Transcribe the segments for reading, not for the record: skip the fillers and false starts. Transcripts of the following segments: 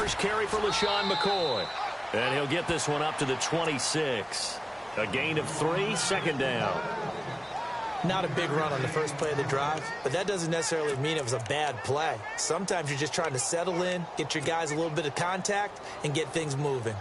first carry for LaShawn McCoy. And he'll get this one up to the 26. A gain of 3, second down. Not a big run on the first play of the drive, but that doesn't necessarily mean it was a bad play. Sometimes you're just trying to settle in, get your guys a little bit of contact, and get things moving.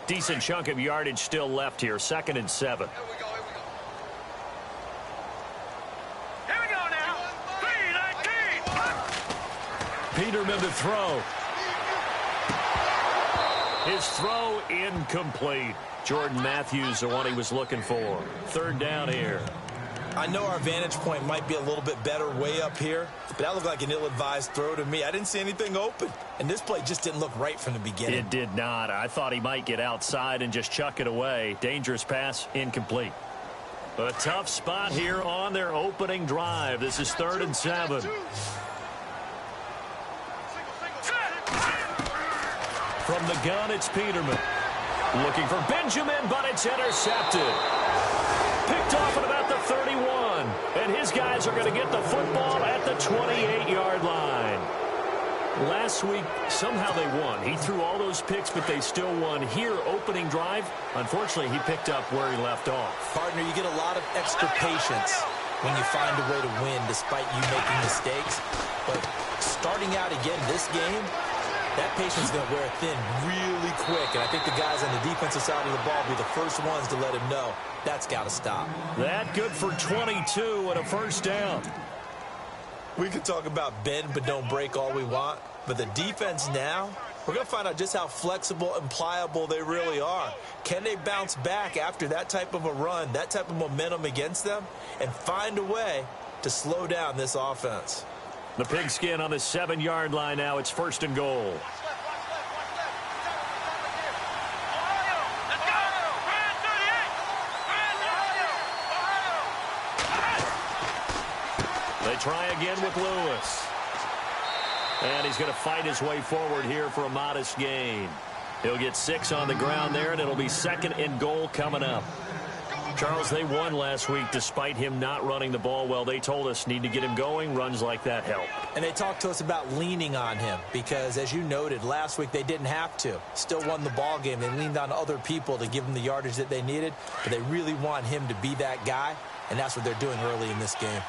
Decent chunk of yardage still left here, 2nd and 7. Peterman to throw. His throw incomplete. Jordan Matthews, the one he was looking for. 3rd down here. I know our vantage point might be a little bit better way up here, but that looked like an ill-advised throw to me. I didn't see anything open, and this play just didn't look right from the beginning. It did not. I thought he might get outside and just chuck it away. Dangerous pass, incomplete. A tough spot here on their opening drive. This is 3rd and 7. From the gun, it's Peterman. Looking for Benjamin, but it's intercepted. Picked off at about the 31. And his guys are going to get the football at the 28-yard line. Last week, somehow they won. He threw all those picks, but they still won. Here, opening drive, unfortunately, he picked up where he left off. Partner, you get a lot of extra patience when you find a way to win despite you making mistakes. But starting out again this game, that patience is going to wear thin really quick, and I think the guys on the defensive side of the ball will be the first ones to let him know that's got to stop. That good for 22 and a first down. We can talk about bend but don't break all we want, but the defense now, we're going to find out just how flexible and pliable they really are. Can they bounce back after that type of a run, that type of momentum against them, and find a way to slow down this offense? The pigskin on the 7-yard line now. It's 1st and goal. They try again with Lewis. And he's going to fight his way forward here for a modest gain. He'll get 6 on the ground there, and it'll be 2nd and goal coming up. Charles, they won last week despite him not running the ball well. They told us need to get him going. Runs like that help. And they talked to us about leaning on him because, as you noted, last week they didn't have to. Still won the ball game. They leaned on other people to give them the yardage that they needed, but they really want him to be that guy, and that's what they're doing early in this game.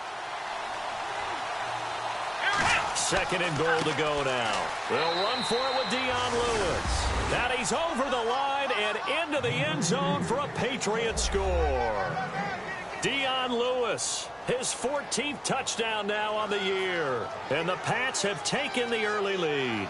2nd and goal to go now. They'll run for it with Dion Lewis. And he's over the line and into the end zone for a Patriot score. Dion Lewis, his 14th touchdown now on the year. And the Pats have taken the early lead.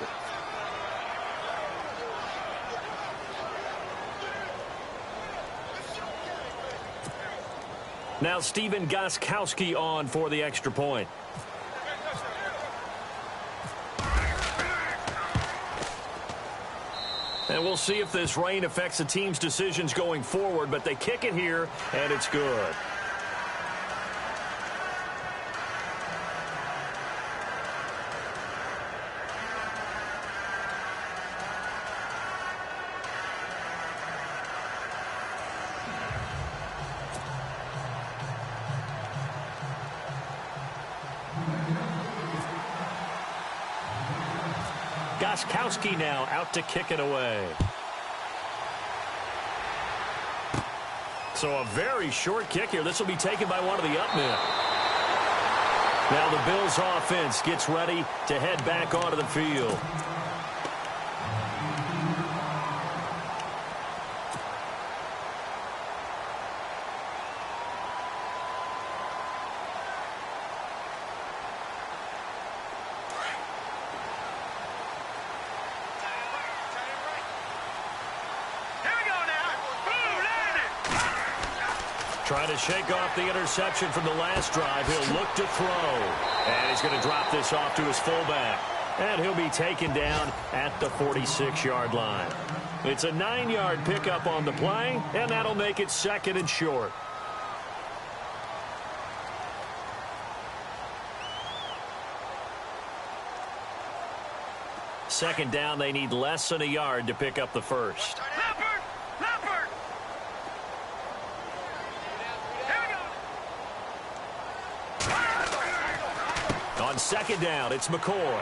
Now Stephen Gostkowski on for the extra point. And we'll see if this rain affects the team's decisions going forward, but they kick it here, and it's good. Gostkowski now out to kick it away. So a very short kick here. This will be taken by one of the up men. Now the Bills offense gets ready to head back onto the field. Trying to shake off the interception from the last drive. He'll look to throw. And he's going to drop this off to his fullback. And he'll be taken down at the 46-yard line. It's a 9-yard pickup on the play, and that'll make it 2nd and short. Second down, they need less than a yard to pick up the first. On second down, it's McCoy.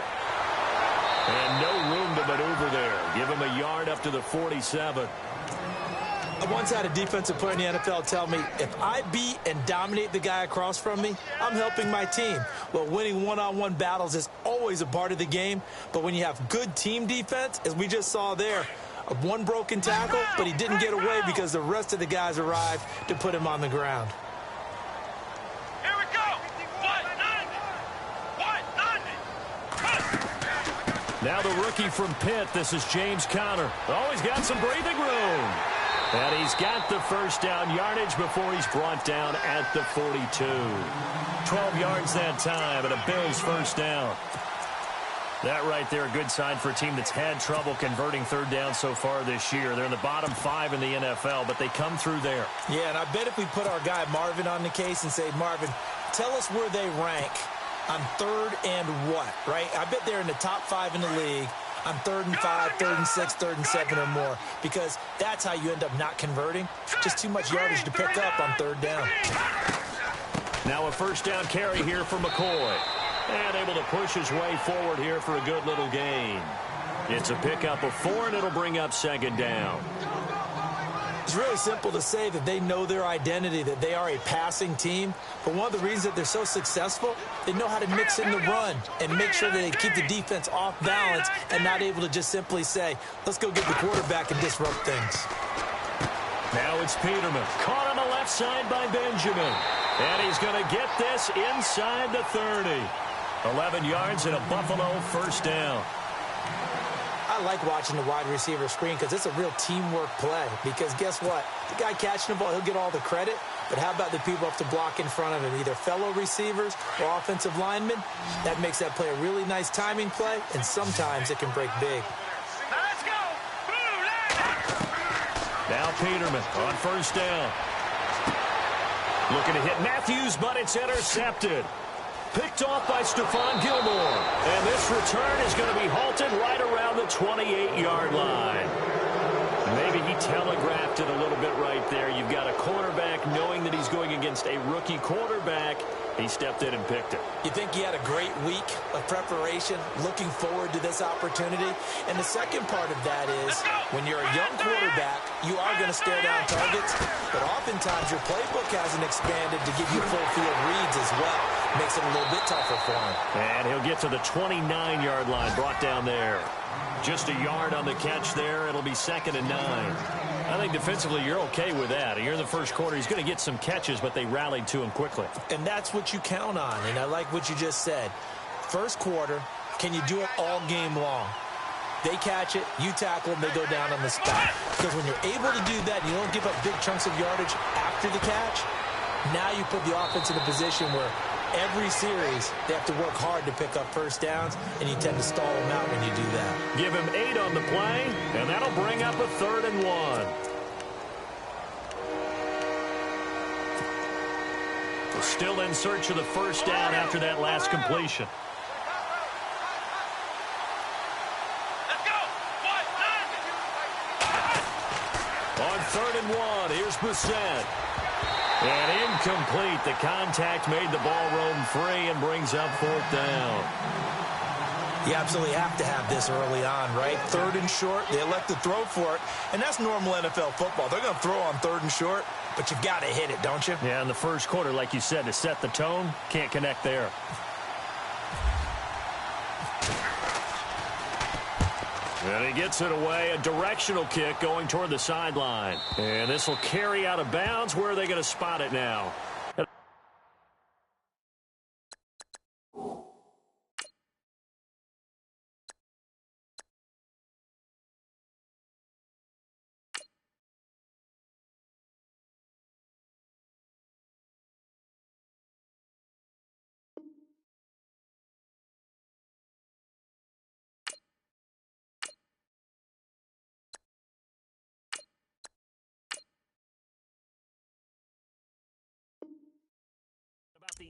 And no room to maneuver there. Give him a yard up to the 47. I once had a defensive player in the NFL tell me, if I beat and dominate the guy across from me, I'm helping my team. Well, winning one-on-one battles is always a part of the game, but when you have good team defense, as we just saw there, one broken tackle, but he didn't get away because the rest of the guys arrived to put him on the ground. Here we go. Now the rookie from Pitt, this is James Conner. Oh, he's got some breathing room. And he's got the first down yardage before he's brought down at the 42. 12 yards that time, and a Bills first down. That right there, a good sign for a team that's had trouble converting third down so far this year. They're in the bottom 5 in the NFL, but they come through there. Yeah, and I bet if we put our guy Marvin on the case and say, Marvin, tell us where they rank on third and what, right? I bet they're in the top 5 in the league on 3rd and 5, 3rd and 6, 3rd and 7 or more, because that's how you end up not converting. Just too much yardage to pick up on third down. Now a first down carry here for McCoy. And able to push his way forward here for a good little gain. It's a pickup of 4, and it'll bring up second down. It's really simple to say that they know their identity, that they are a passing team. But one of the reasons that they're so successful, they know how to mix in the run and make sure that they keep the defense off balance and not able to just simply say, let's go get the quarterback and disrupt things. Now it's Peterman. Caught on the left side by Benjamin. And he's going to get this inside the 30. 11 yards and a Buffalo first down. I like watching the wide receiver screen because it's a real teamwork play. Because guess what? The guy catching the ball, he'll get all the credit. But how about the people have to block in front of him, either fellow receivers or offensive linemen? That makes that play a really nice timing play, and sometimes it can break big. Let's go. Now Peterman on first down. Looking to hit Matthews, but it's intercepted. Picked off by Stephon Gilmore. And this return is going to be halted right around the 28-yard line. Maybe he telegraphed it a little bit right there. You've got a quarterback knowing that he's going against a rookie quarterback. He stepped in and picked it. You think he had a great week of preparation, looking forward to this opportunity? And the second part of that is, when you're a young quarterback, you are going to stare down targets, but oftentimes your playbook hasn't expanded to give you full field reads as well. Makes it a little bit tougher for him. And he'll get to the 29-yard line, brought down there. Just a yard on the catch there. It'll be 2nd and 9. I think defensively you're okay with that. You're in the first quarter. He's going to get some catches, but they rallied to him quickly. And that's what you count on, and I like what you just said. First quarter, can you do it all game long? They catch it, you tackle them, they go down on the spot. Because when you're able to do that and you don't give up big chunks of yardage after the catch, now you put the offense in a position where every series they have to work hard to pick up first downs, and you tend to stall them out when you do that. Give him 8 on the play, and that'll bring up a 3rd and 1. We're still in search of the first down after that last completion. On 3rd and 1, here's Brissett. And incomplete. The contact made the ball roam free and brings up 4th down. You absolutely have to have this early on, right? 3rd and short, they elect to throw for it, and that's normal NFL football. They're going to throw on 3rd and short, but you've got to hit it, don't you? Yeah, in the first quarter, like you said, to set the tone, can't connect there. And he gets it away, a directional kick going toward the sideline. And this will carry out of bounds. Where are they going to spot it now?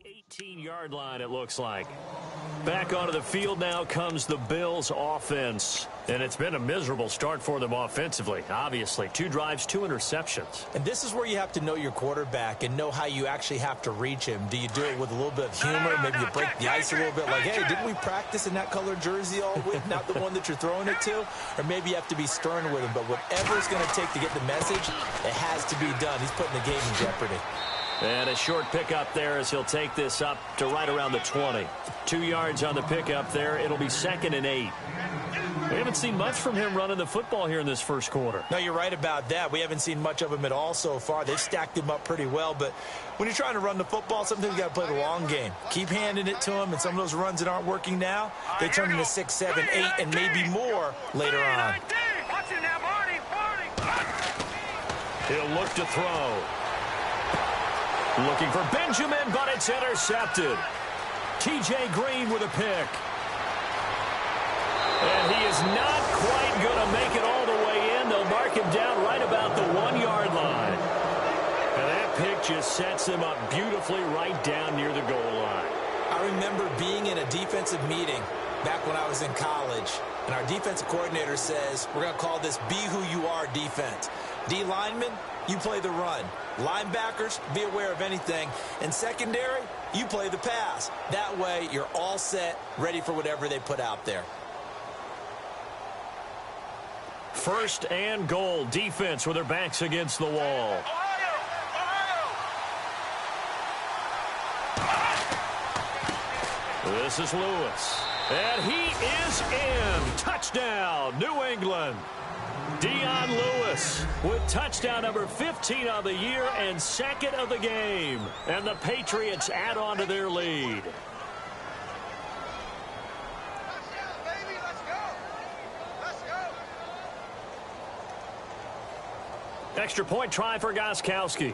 18-yard line, it looks like. Back onto the field now comes the Bills offense. And it's been a miserable start for them offensively, obviously. 2 drives, 2 interceptions. And this is where you have to know your quarterback and know how you actually have to reach him. Do you do it with a little bit of humor? Maybe you break the ice a little bit like, hey, didn't we practice in that colored jersey all week? Not the one that you're throwing it to? Or maybe you have to be stern with him. But whatever it's going to take to get the message, it has to be done. He's putting the game in jeopardy. And a short pickup there as he'll take this up to right around the 20. 2 yards on the pickup there. It'll be 2nd and 8. We haven't seen much from him running the football here in this first quarter. No, you're right about that. We haven't seen much of him at all so far. They've stacked him up pretty well. But when you're trying to run the football, sometimes you got to play the long game. Keep handing it to him, and some of those runs that aren't working now, they turn into 6, 7, 8, and maybe more later on. He'll look to throw. Looking for Benjamin, but it's intercepted. T.J. Green with a pick. And he is not quite going to make it all the way in. They'll mark him down right about the 1-yard line. And that pick just sets him up beautifully right down near the goal line. I remember being in a defensive meeting back when I was in college, and our defensive coordinator says, we're going to call this Be Who You Are defense. D linemen, you play the run. Linebackers, be aware of anything. And secondary, you play the pass. That way, you're all set, ready for whatever they put out there. 1st and goal. Defense with their backs against the wall. This is Lewis. And he is in. Touchdown, New England. Dion Lewis with touchdown number 15 of the year and 2nd of the game. And the Patriots add on to their lead. Extra point try for Gostkowski.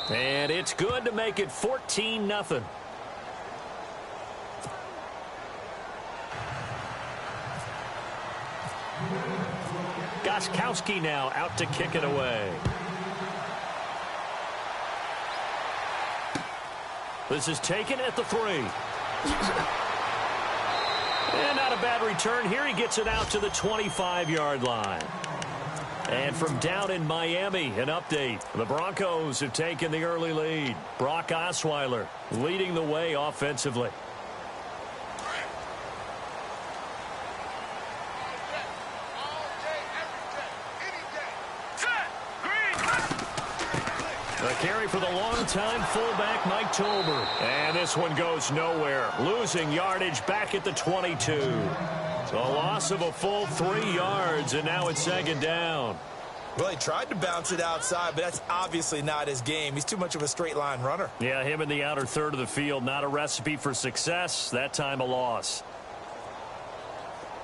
And it's good to make it 14-0. Gostkowski now out to kick it away. This is taken at the 3. And not a bad return here. He gets it out to the 25-yard line. And from down in Miami, an update. The Broncos have taken the early lead. Brock Osweiler leading the way offensively. A carry for the longtime fullback, Mike Tolbert. And this one goes nowhere. Losing yardage back at the 22. A loss of a full 3 yards, and now it's 2nd down. Well, he tried to bounce it outside, but that's obviously not his game. He's too much of a straight-line runner. Yeah, him in the outer third of the field, not a recipe for success. That time a loss.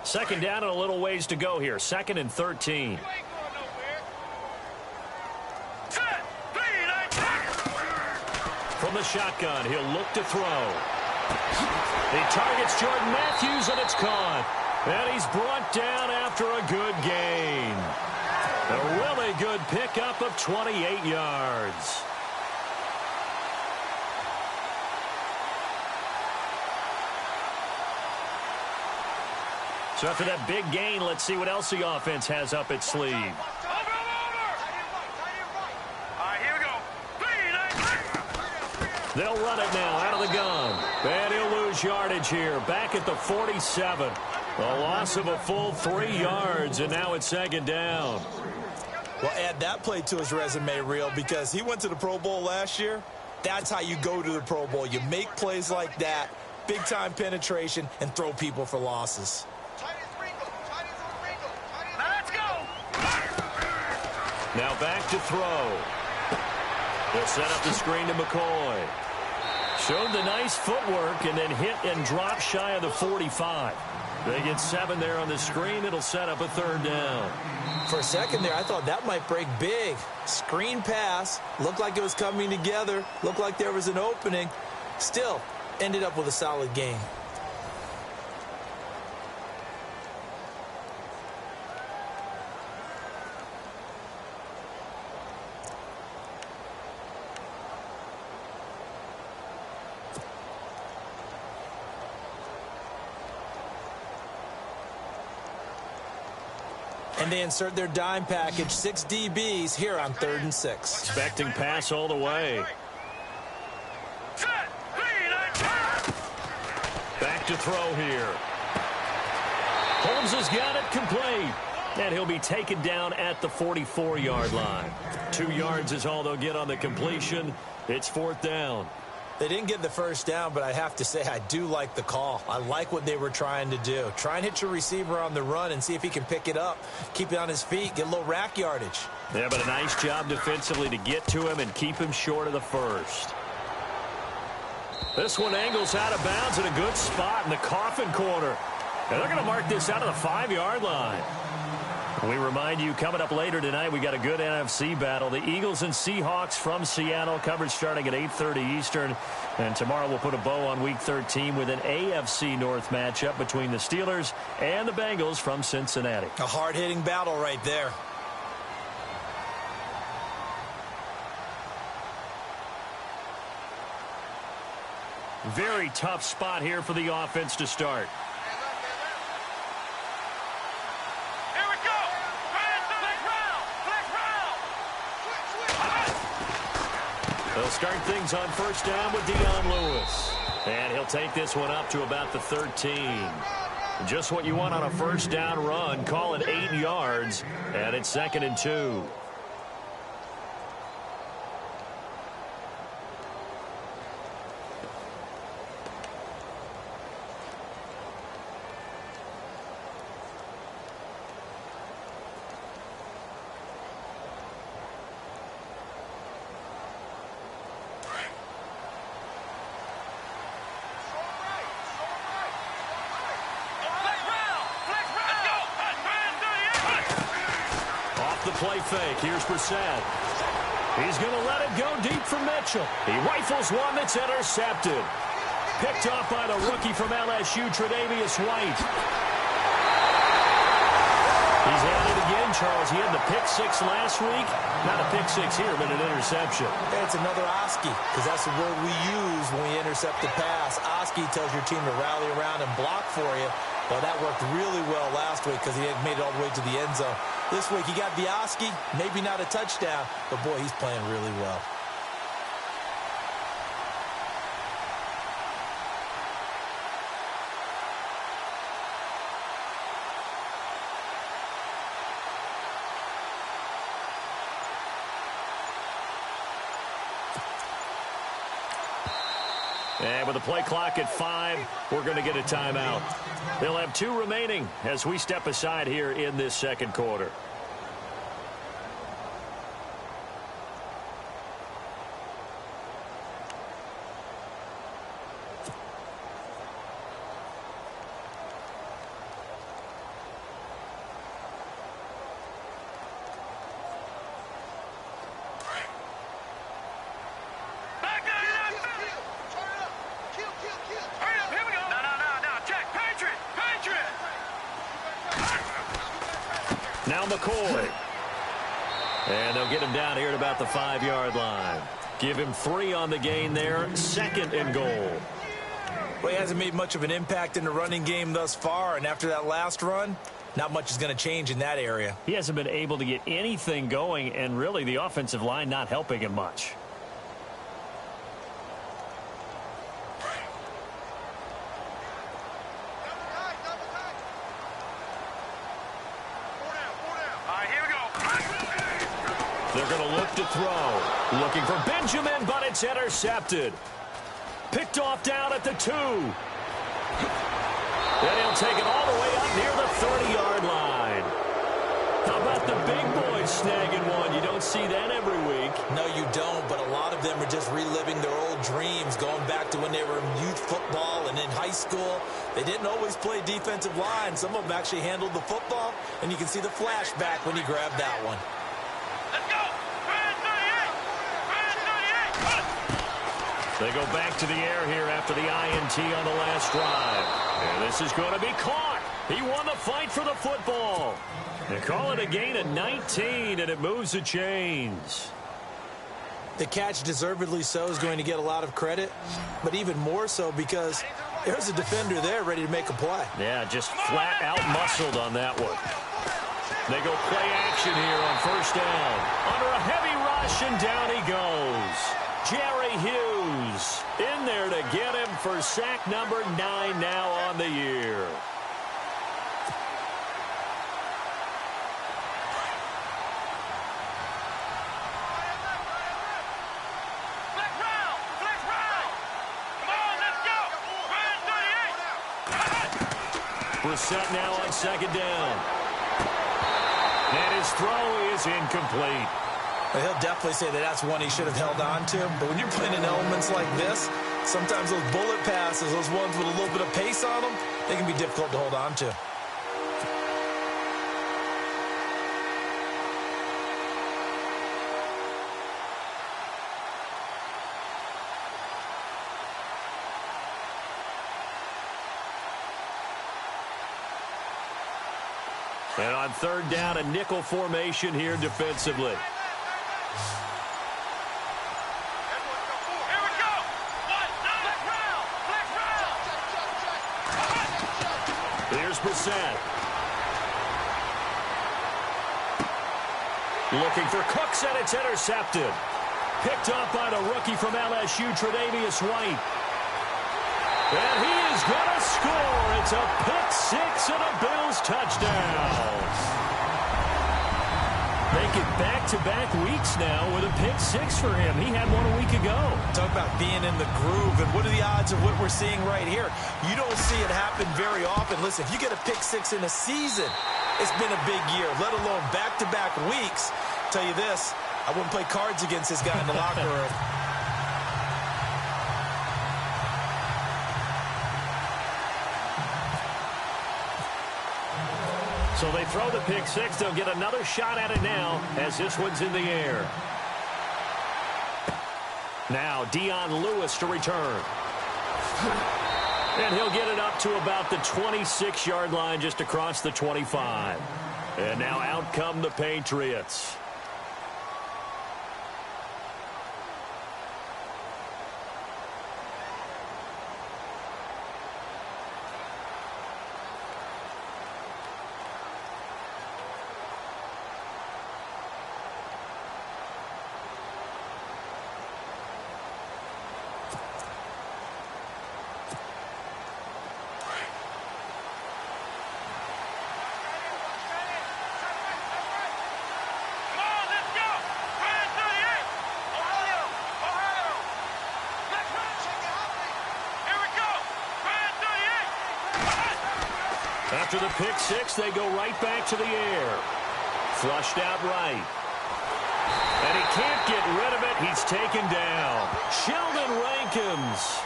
2nd down and a little ways to go here. 2nd and 13. From the shotgun, he'll look to throw. He targets Jordan Matthews, and it's caught. And he's brought down after a good gain. A really good pickup of 28 yards. So after that big gain, let's see what else the offense has up its sleeve. They'll run it now out of the gun. And he'll lose yardage here. Back at the 47. A loss of a full 3 yards, and now it's 2nd down. Well, add that play to his resume reel because he went to the Pro Bowl last year. That's how you go to the Pro Bowl. You make plays like that, big-time penetration, and throw people for losses. Now back to throw. They'll set up the screen to McCoy. Showed the nice footwork and then hit and drop shy of the 45. They get 7 there on the screen. It'll set up a 3rd down. For a second there, I thought that might break big. Screen pass. Looked like it was coming together. Looked like there was an opening. Still, ended up with a solid game. And they insert their dime package, 6 DBs here on 3rd and 6. Expecting pass all the way. Back to throw here. Holmes has got it complete. And he'll be taken down at the 44-yard line. 2 yards is all they'll get on the completion. It's 4th down. They didn't get the first down, but I have to say I do like the call. I like what they were trying to do. Try and hit your receiver on the run and see if he can pick it up. Keep it on his feet. Get a little rack yardage. Yeah, but a nice job defensively to get to him and keep him short of the first. This one angles out of bounds in a good spot in the coffin corner. And they're going to mark this out of the 5-yard line. We remind you, coming up later tonight, we got a good NFC battle. The Eagles and Seahawks from Seattle, coverage starting at 8:30 Eastern. And tomorrow we'll put a bow on Week 13 with an AFC North matchup between the Steelers and the Bengals from Cincinnati. A hard-hitting battle right there. Very tough spot here for the offense to start. They'll start things on first down with Dion Lewis. And he'll take this one up to about the 13. Just what you want on a first down run. Call it 8 yards. And it's 2nd and 2. Play fake. Here's Brissett. He's going to let it go deep for Mitchell. He rifles one that's intercepted. Picked off by the rookie from LSU, Tre'Davious White. He's had it again, Charles. He had the pick 6 last week. Not a pick 6 here, but an interception. It's another Oski, because that's the word we use when we intercept the pass. Oski tells your team to rally around and block for you. Well, that worked really well last week because he had made it all the way to the end zone. This week, he got the Oski, maybe not a touchdown, but, boy, he's playing really well. And with the play clock at 5, we're going to get a timeout. They'll have 2 remaining as we step aside here in this second quarter. Now McCoy. And they'll get him down here at about the 5-yard line. Give him 3 on the gain there. 2nd and goal. Well, he hasn't made much of an impact in the running game thus far. And after that last run, not much is going to change in that area. He hasn't been able to get anything going. And really, the offensive line not helping him much. They're going to look to throw. Looking for Benjamin, but it's intercepted. Picked off down at the 2. Then he'll take it all the way up near the 30-yard line. How about the big boys snagging one? You don't see that every week. No, you don't, but a lot of them are just reliving their old dreams, going back to when they were in youth football and in high school. They didn't always play defensive line. Some of them actually handled the football, and you can see the flashback when he grabbed that one. They go back to the air here after the INT on the last drive. And this is going to be caught. He won the fight for the football. They call it a gain of 19, and it moves the chains. The catch, deservedly so, is going to get a lot of credit, but even more so because there's a defender there ready to make a play. Yeah, just flat out muscled on that one. They go play action here on first down. Under a heavy rush, and down he goes. Jerry Hughes in there to get him for sack number 9 now on the year. Brissett now on second down. And his throw is incomplete. Well, he'll definitely say that that's one he should have held on to. But when you're playing in elements like this, sometimes those bullet passes, those ones with a little bit of pace on them, they can be difficult to hold on to. And on third down, a nickel formation here defensively. Here's Brissett. Looking for Cooks, and it's intercepted. Picked up by the rookie from LSU, Tre'Davious White. And he is going to score. It's a pick-6 and a Bills touchdown. Make it back-to-back weeks now with a pick-6 for him. He had one a week ago. Talk about being in the groove, and what are the odds of what we're seeing right here? You don't see it happen very often. Listen, if you get a pick-6 in a season, it's been a big year, let alone back-to-back weeks. I'll tell you this, I wouldn't play cards against this guy in the locker room. So they throw the pick-6. They'll get another shot at it now as this one's in the air. Now Dion Lewis to return. And he'll get it up to about the 26-yard line just across the 25. And now out come the Patriots. After the pick-6, they go right back to the air. Flushed out right. And he can't get rid of it. He's taken down. Sheldon Rankins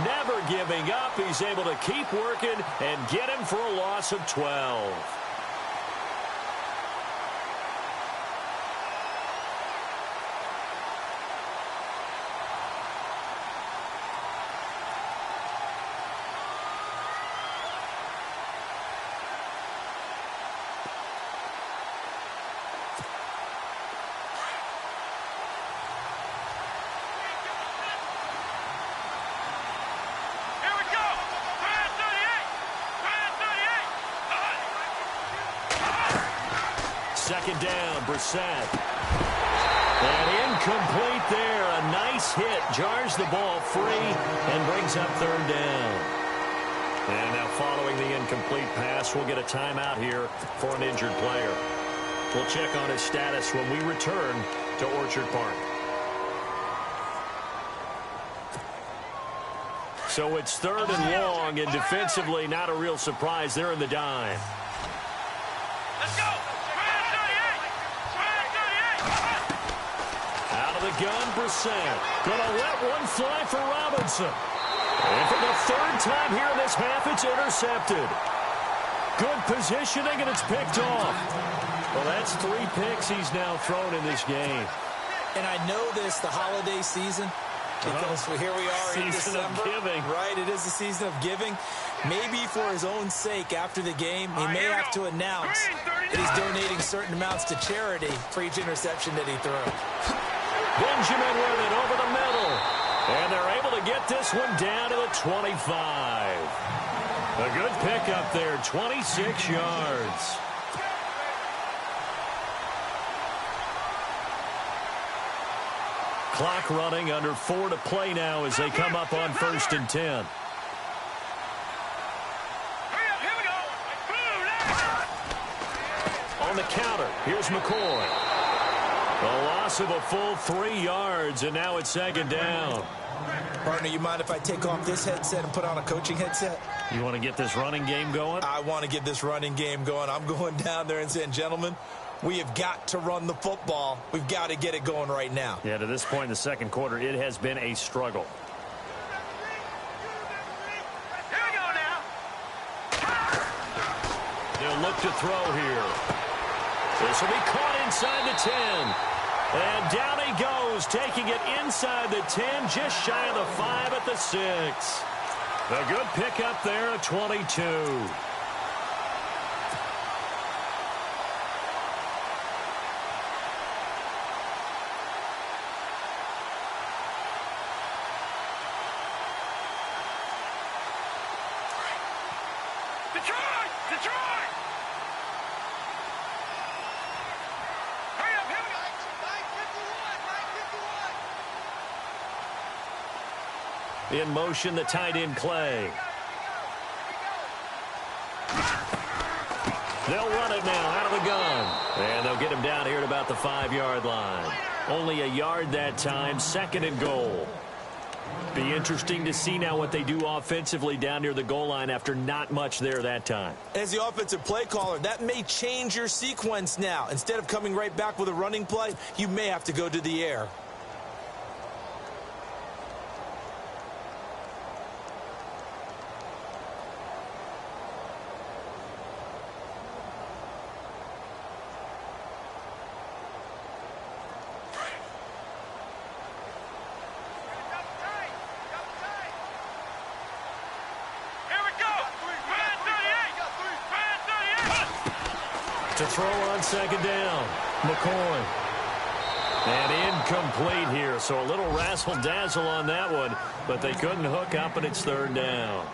never giving up. He's able to keep working and get him for a loss of 12. Second down, Brissett. And incomplete there. A nice hit. Jars the ball free and brings up third down. And now following the incomplete pass, we'll get a timeout here for an injured player. We'll check on his status when we return to Orchard Park. So it's third and long, and defensively not a real surprise. They're in the dime. Let's go. Gun, Brissett. Gonna let one fly for Robinson. And for the third time here in this half, it's intercepted. Good positioning, and it's picked off. Well, that's 3 picks he's now thrown in this game. And I know this, the holiday season, because here we are in December. Season of giving. Right, it is the season of giving. Maybe for his own sake after the game, he may have to announce that he's donating certain amounts to charity for each interception that he threw. Benjamin with it over the middle. And they're able to get this one down to the 25. A good pickup there, 26 yards. Clock running, under 4 to play now as they come up on 1st and 10. On the counter, here's McCoy. A loss of a full 3 yards, and now it's 2nd down. Partner, you mind if I take off this headset and put on a coaching headset? You want to get this running game going? I want to get this running game going. I'm going down there and saying, gentlemen, we have got to run the football. We've got to get it going right now. Yeah, to this point in the 2nd quarter, it has been a struggle. Here we go now. They'll look to throw here. This will be caught inside the 10. And down he goes, taking it inside the 10, just shy of the 5 at the 6. A good pickup there at 22. Detroit! Detroit! Hurry up, here we go! 951! In motion, the tight end, Clay. They'll run it now out of the gun. And they'll get him down here at about the 5-yard line. Only a yard that time, 2nd and goal. Be interesting to see now what they do offensively down near the goal line after not much there that time. As the offensive play caller, that may change your sequence now. Instead of coming right back with a running play, you may have to go to the air. To throw on 2nd down, McCoy. And incomplete here, so a little razzle-dazzle on that one, but they couldn't hook up, and it's 3rd down.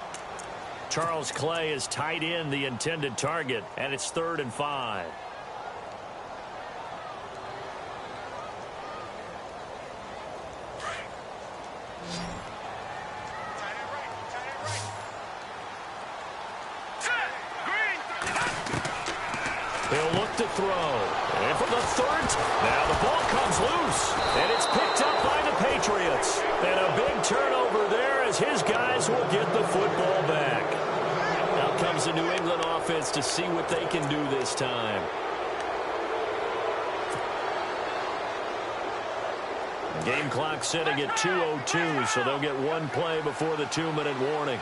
Charles Clay is tight end, the intended target, and it's 3rd and 5. He'll look to throw. And for the 3rd, now the ball comes loose. And it's picked up by the Patriots. And a big turnover there as his guys will get the football back. Now comes the New England offense to see what they can do this time. Game clock sitting at 2:02, so they'll get one play before the 2-minute warning.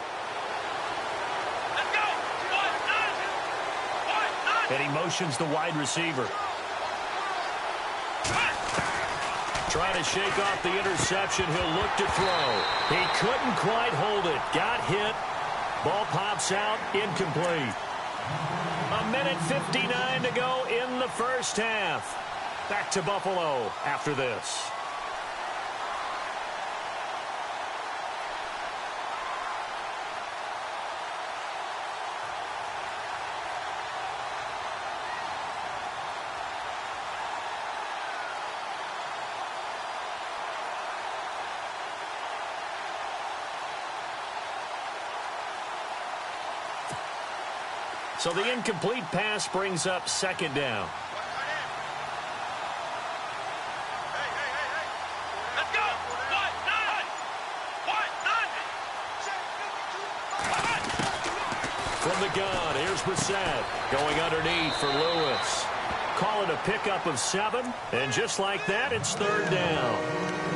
And he motions the wide receiver. Trying to shake off the interception. He'll look to throw. He couldn't quite hold it. Got hit. Ball pops out. Incomplete. 1:59 to go in the 1st half. Back to Buffalo after this. So the incomplete pass brings up 2nd down. Let's go! From the gun, here's Brissett going underneath for Lewis. Call it a pickup of 7, and just like that, it's 3rd down.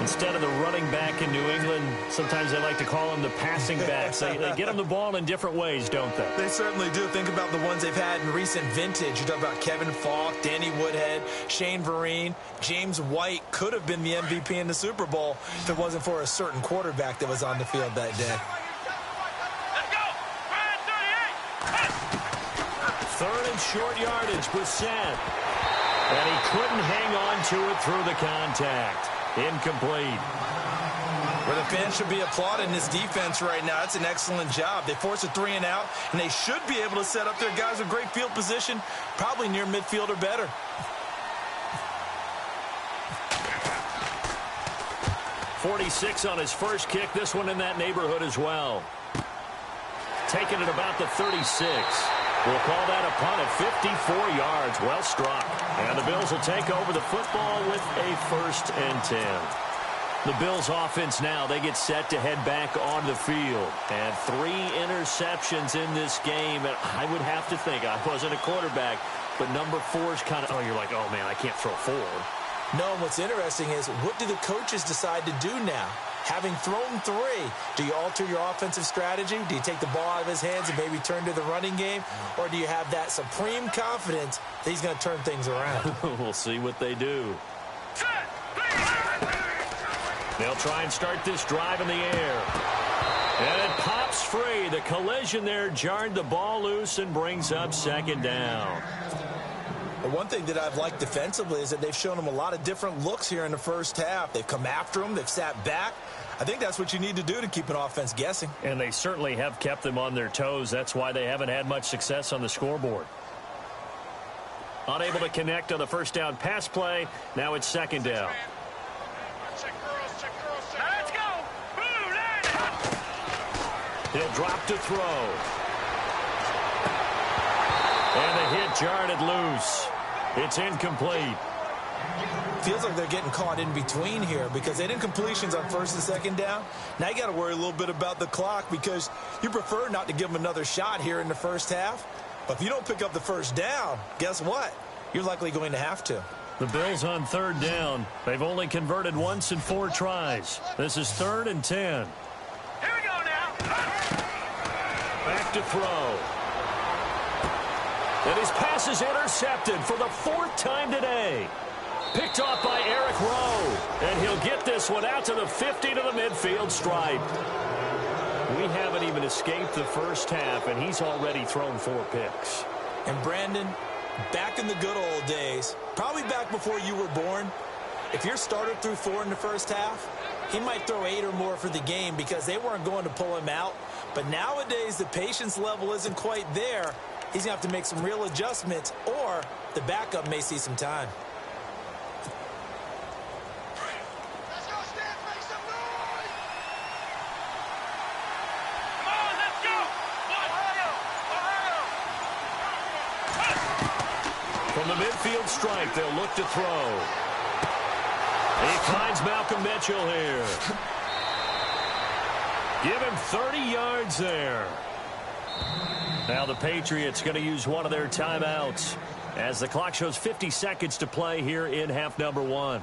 Instead of the running back in New England, sometimes they like to call them the passing backs. They get them the ball in different ways, don't they? They certainly do. Think about the ones they've had in recent vintage. You talk about Kevin Falk, Danny Woodhead, Shane Vereen, James White could have been the MVP in the Super Bowl if it wasn't for a certain quarterback that was on the field that day. Let's go! 3rd and short yardage, Brissett. And he couldn't hang on to it through the contact. Incomplete. Where the fans should be applauding this defense right now. That's an excellent job. They force a 3 and out, and they should be able to set up their guys with great field position, probably near midfield or better. 46 on his first kick. This one in that neighborhood as well. Taking it about the 36. We'll call that a punt at 54 yards. Well struck. And the Bills will take over the football with a 1st and 10. The Bills offense now, they get set to head back on the field. And 3 interceptions in this game. And I would have to think, I wasn't a quarterback, but number 4 is kind of, you're like, oh, man, I can't throw 4. No, and what's interesting is, what do the coaches decide to do now? Having thrown 3, do you alter your offensive strategy? Do you take the ball out of his hands and maybe turn to the running game? Or do you have that supreme confidence that he's going to turn things around? We'll see what they do. They'll try and start this drive in the air. And it pops free. The collision there jarred the ball loose and brings up 2nd down. Well, one thing that I've liked defensively is that they've shown him a lot of different looks here in the first half. They've come after him. They've sat back. I think that's what you need to do to keep an offense guessing. And they certainly have kept them on their toes. That's why they haven't had much success on the scoreboard. Unable to connect on the first down pass play. Now it's 2nd down. Let's go. He'll drop to throw. And the hit jarred it loose. It's incomplete. Feels like they're getting caught in between here because they didn't completions on 1st and 2nd down. Now you got to worry a little bit about the clock because you prefer not to give them another shot here in the first half. But if you don't pick up the 1st down, guess what? You're likely going to have to. The Bills on 3rd down. They've only converted once in 4 tries. This is 3rd and 10. Here we go now. Back to throw. And his pass is intercepted for the 4th time today. Picked off by Eric Rowe. And he'll get this one out to the 50 to the midfield stripe. We haven't even escaped the first half, and he's already thrown 4 picks. And Brandon, back in the good old days, probably back before you were born, if your starter threw 4 in the first half, he might throw 8 or more for the game because they weren't going to pull him out. But nowadays, the patience level isn't quite there. He's going to have to make some real adjustments, or the backup may see some time. Let's go, Stan. Make some noise. Come on, let's go. Ohio. From the midfield stripe, they'll look to throw. He finds Malcolm Mitchell here. Give him 30 yards there. Now the Patriots going to use one of their timeouts as the clock shows 50 seconds to play here in half number 1.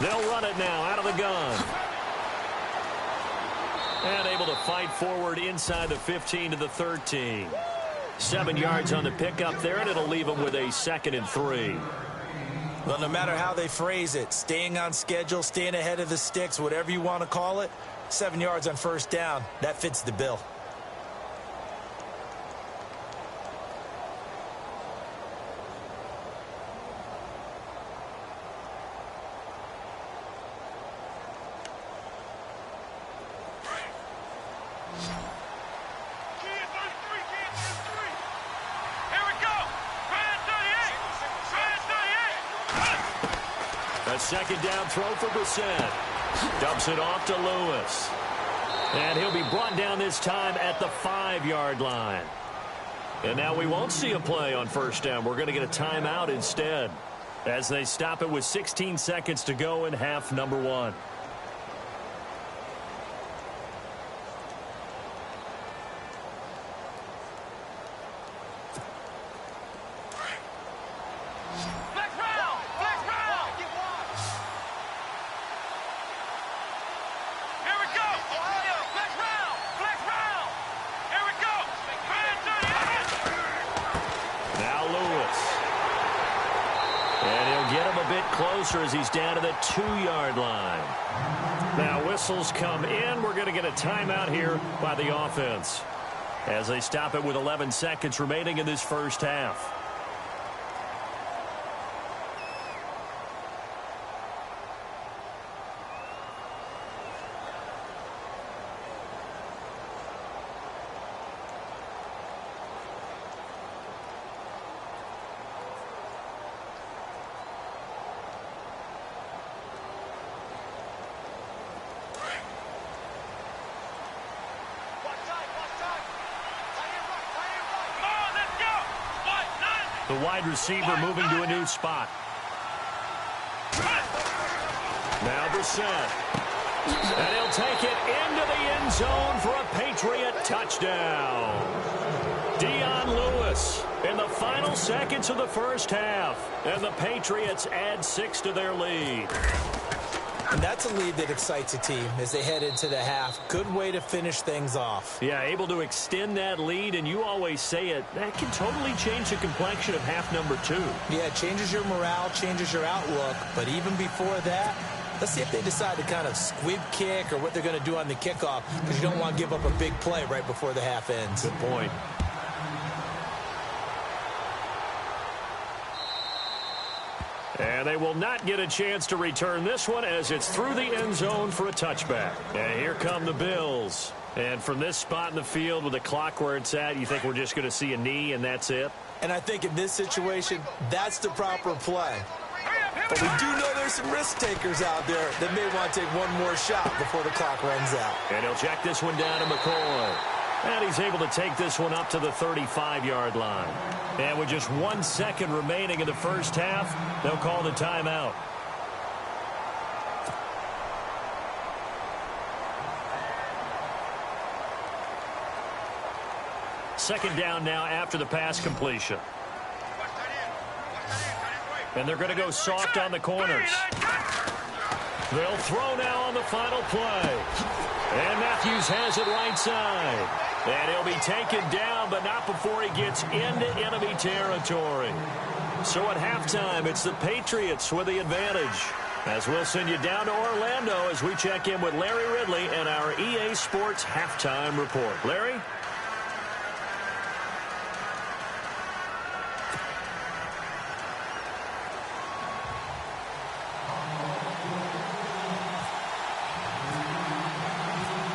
They'll run it now out of the gun. And able to fight forward inside the 15 to the 13. 7 yards on the pickup there, and it'll leave them with a 2nd and 3. Well, no matter how they phrase it, staying on schedule, staying ahead of the sticks, whatever you want to call it, 7 yards on 1st down, that fits the bill. Second down throw for Brissett. Dumps it off to Lewis. And he'll be brought down this time at the 5-yard line. And now we won't see a play on 1st down. We're going to get a timeout instead as they stop it with 16 seconds to go in half number 1. As he's down to the 2-yard line. Now whistles come in. We're going to get a timeout here by the offense. as they stop it with 11 seconds remaining in this first half. The wide receiver moving to a new spot. Now Brissett. And he'll take it into the end zone for a Patriot touchdown. Dion Lewis in the final seconds of the first half. And the Patriots add 6 to their lead. And that's a lead that excites a team as they head into the half. Good way to finish things off. Yeah, able to extend that lead, and you always say it, that can totally change the complexion of half number 2. Yeah, it changes your morale, changes your outlook. But even before that, let's see if they decide to kind of squib kick or what they're going to do on the kickoff, because you don't want to give up a big play right before the half ends. Good point. And they will not get a chance to return this one as it's through the end zone for a touchback. And here come the Bills. And from this spot in the field with the clock where it's at, you think we're just going to see a knee and that's it? And I think in this situation, that's the proper play. But we do know there's some risk takers out there that may want to take one more shot before the clock runs out. And he'll check this one down to McCoy. And he's able to take this one up to the 35-yard line. And with just 1 second remaining in the first half, they'll call the timeout. Second down now after the pass completion. And they're going to go soft on the corners. They'll throw now on the final play. And Matthews has it right side. And he'll be taken down, but not before he gets into enemy territory. So at halftime, it's the Patriots with the advantage. As we'll send you down to Orlando as we check in with Larry Ridley and our EA Sports Halftime Report. Larry?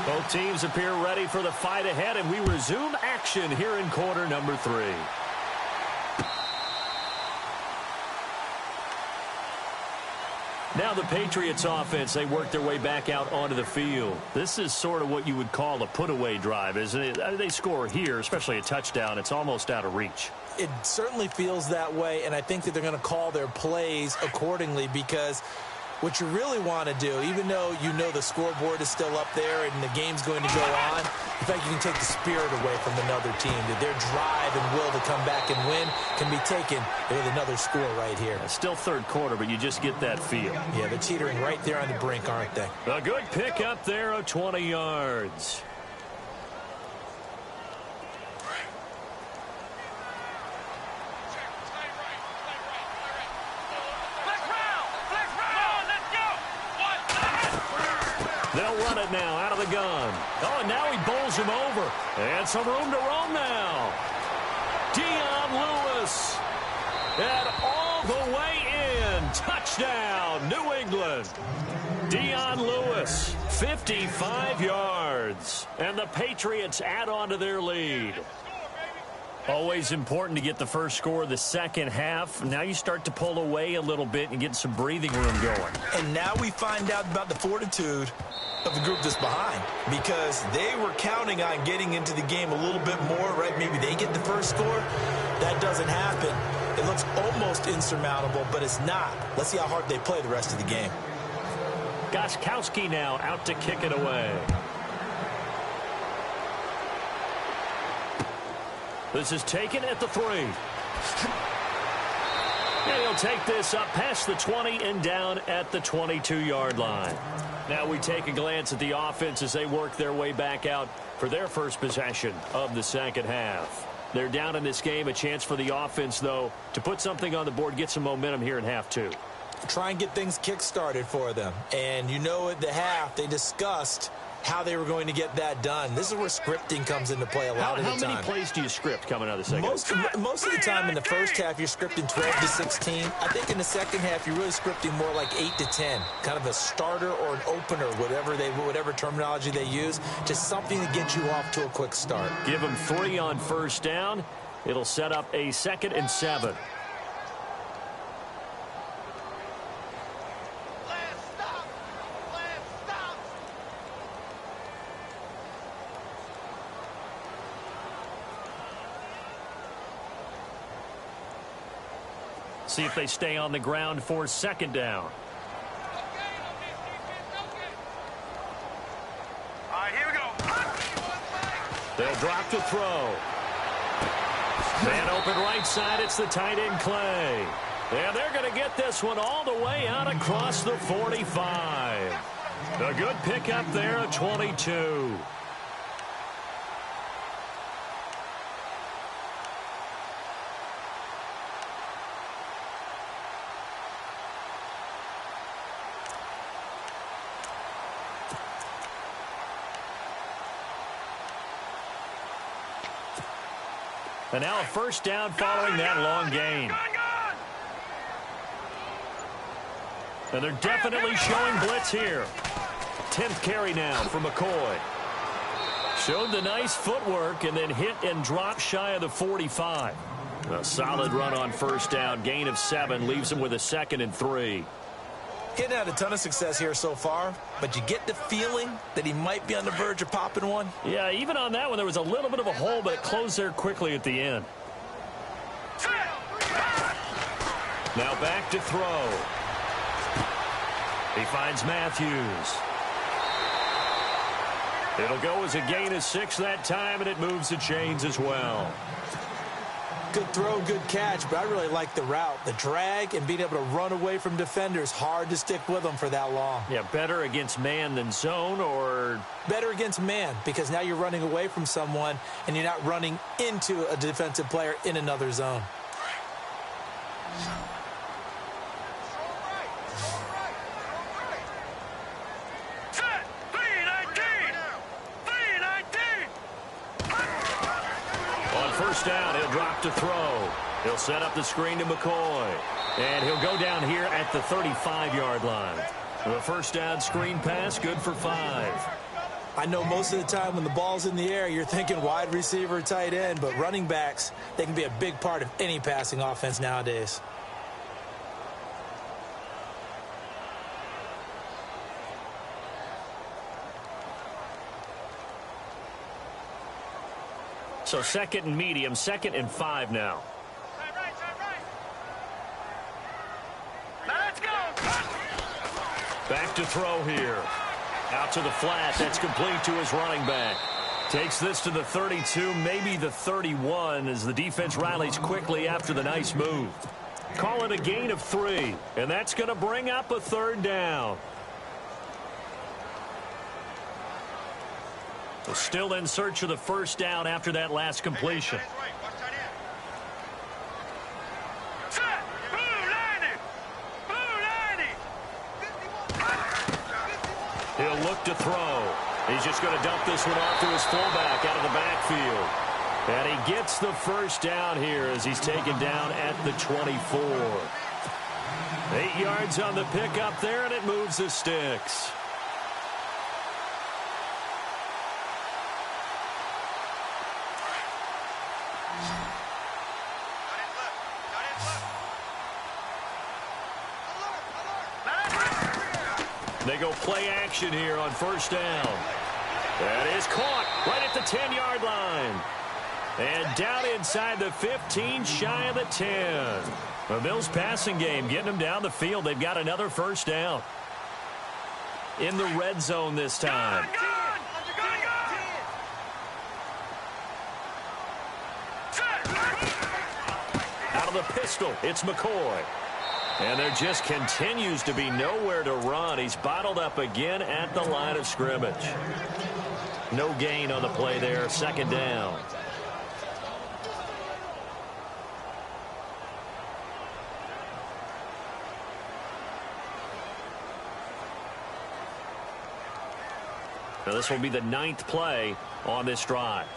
Both teams appear ready for the fight ahead, and we resume action here in quarter number 3. Now the Patriots offense, they work their way back out onto the field. This is sort of what you would call a put-away drive, isn't it? They score here, especially a touchdown. It's almost out of reach. It certainly feels that way, and I think that they're going to call their plays accordingly, because what you really want to do, even though you know the scoreboard is still up there and the game's going to go on, in fact, you can take the spirit away from another team. That their drive and will to come back and win can be taken with another score right here. It's still third quarter, but you just get that feel. Yeah, they're teetering right there on the brink, aren't they? A good pick up there of 20 yards. They'll run it now out of the gun. Oh, and now he bowls him over. And some room to roam now. Dion Lewis. And all the way in. Touchdown, New England. Dion Lewis, 55 yards. And the Patriots add on to their lead. Always important to get the first score of the second half. Now you start to pull away a little bit and get some breathing room going. And now we find out about the fortitude of the group that's behind, because they were counting on getting into the game a little bit more, right? Maybe they get the first score. That doesn't happen. It looks almost insurmountable, but it's not. Let's see how hard they play the rest of the game. Gostkowski now out to kick it away. This is taken at the 3. And he'll take this up past the 20 and down at the 22-yard line. Now we take a glance at the offense as they work their way back out for their first possession of the second half. They're down in this game. A chance for the offense, though, to put something on the board, get some momentum here in half 2. Try and get things kick-started for them. And you know at the half they discussed how they were going to get that done. This is where scripting comes into play a lot of the time. How many plays do you script coming out of the second? Most of the time in the first half, you're scripting 12 to 16. I think in the second half, you're really scripting more like 8 to 10, kind of a starter or an opener, whatever terminology they use, just something to get you off to a quick start. Give them 3 on first down. It'll set up a 2nd and 7. See if they stay on the ground for 2nd down. All right, here we go. They'll drop to throw. Man open right side. It's the tight end, Clay. And they're going to get this one all the way out across the 45. A good pickup there at 22. And now a first down following that long gain. And they're definitely showing blitz here. 10th carry now for McCoy. Showed the nice footwork and then hit and dropped shy of the 45. A solid run on first down. Gain of 7 leaves him with a 2nd and 3. Getting had a ton of success here so far, but you get the feeling that he might be on the verge of popping one. Yeah, even on that one, there was a little bit of a hole, but it closed there quickly at the end. Now back to throw. He finds Matthews. It'll go as a gain of 6 that time, and it moves the chains as well. Good throw, good catch, but I really like the route. The drag and being able to run away from defenders, hard to stick with them for that long. Yeah, better against man than zone, or? Better against man, because now you're running away from someone and you're not running into a defensive player in another zone. First down, he'll drop to throw. He'll set up the screen to McCoy. And he'll go down here at the 35-yard line. The first down screen pass, good for 5. I know most of the time when the ball's in the air, you're thinking wide receiver, tight end, but running backs, they can be a big part of any passing offense nowadays. So 2nd and medium, 2nd and 5 now. Let's go. Back to throw here. Out to the flat. That's complete to his running back. Takes this to the 32, maybe the 31, as the defense rallies quickly after the nice move. Call it a gain of 3, and that's going to bring up a 3rd down. Still in search of the first down after that last completion. He'll look to throw. He's just going to dump this one off to his fullback out of the backfield. And he gets the first down here as he's taken down at the 24. 8 yards on the pickup there, and it moves the sticks. They go play action here on first down. That is caught right at the 10-yard line. And down inside the 15, shy of the 10. The Bills passing game getting them down the field. They've got another first down. In the red zone this time. Out of the pistol, it's McCoy. And there just continues to be nowhere to run. He's bottled up again at the line of scrimmage. No gain on the play there. 2nd down. Now, this will be the 9th play on this drive.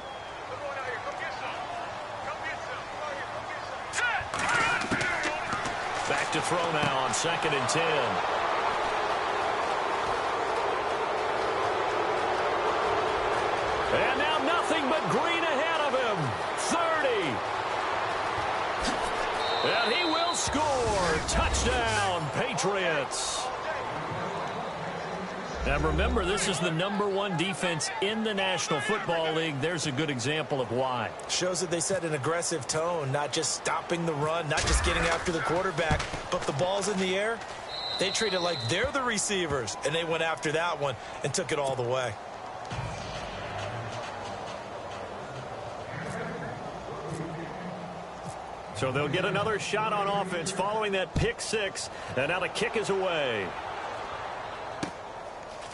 Back to throw now on 2nd and 10. And now nothing but green ahead of him. 30. And he will score. Touchdown, Patriots. Now remember, this is the #1 defense in the National Football League. There's a good example of why. Shows that they set an aggressive tone, not just stopping the run, not just getting after the quarterback, but if the ball's in the air, they treat it like they're the receivers, and they went after that one and took it all the way. So they'll get another shot on offense following that pick six, and now the kick is away.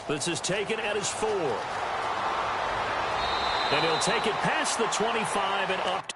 This is taken at his 4. And he'll take it past the 25 and up.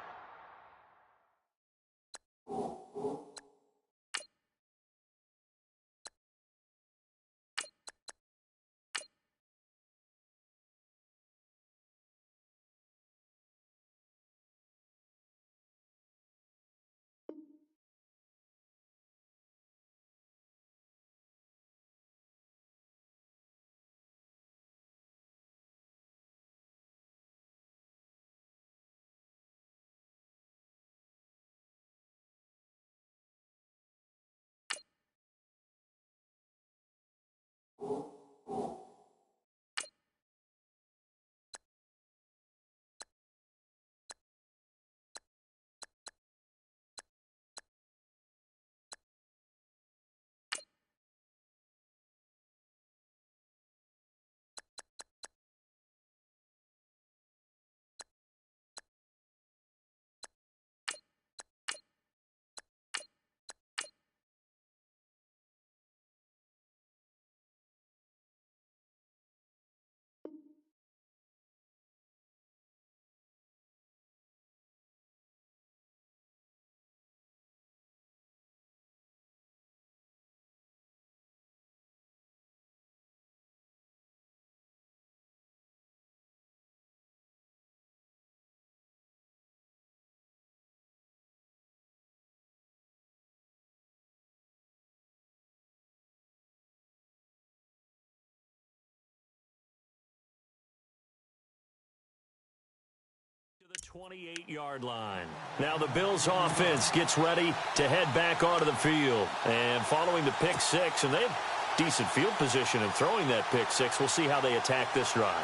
The 28-yard line. Now the Bills offense gets ready to head back onto the field. And following the pick six, and they have decent field position in throwing that pick six. We'll see how they attack this drive.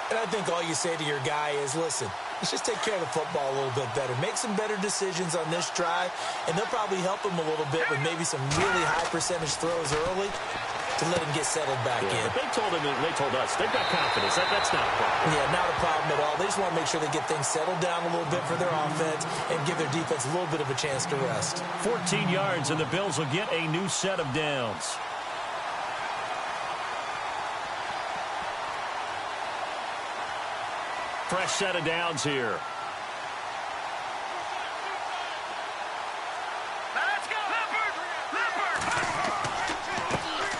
And I think all you say to your guy is, listen, let's just take care of the football a little bit better. Make some better decisions on this drive, and they'll probably help him a little bit with maybe some really high percentage throws early to let him get settled back in. But they told us, they've got confidence. That's not a problem. Yeah, not a problem at all. They just want to make sure they get things settled down a little bit for their offense and give their defense a little bit of a chance to rest. 14 yards, and the Bills will get a new set of downs. Fresh set of downs here.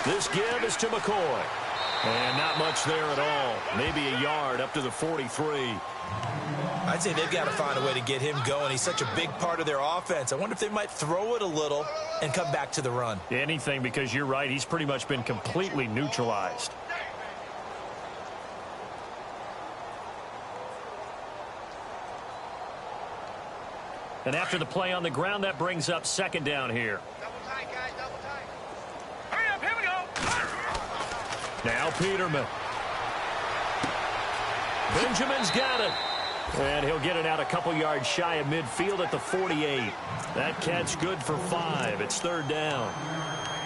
This give is to McCoy. And not much there at all. Maybe a yard up to the 43. I'd say they've got to find a way to get him going. He's such a big part of their offense. I wonder if they might throw it a little and come back to the run. Anything, because you're right. He's pretty much been completely neutralized. And after the play on the ground, that brings up 2nd down here. Double tight, guys, double tight. Hurry up, here we go. Now Peterman. Benjamin's got it. And he'll get it out a couple yards shy of midfield at the 48. That catch good for 5. It's 3rd down.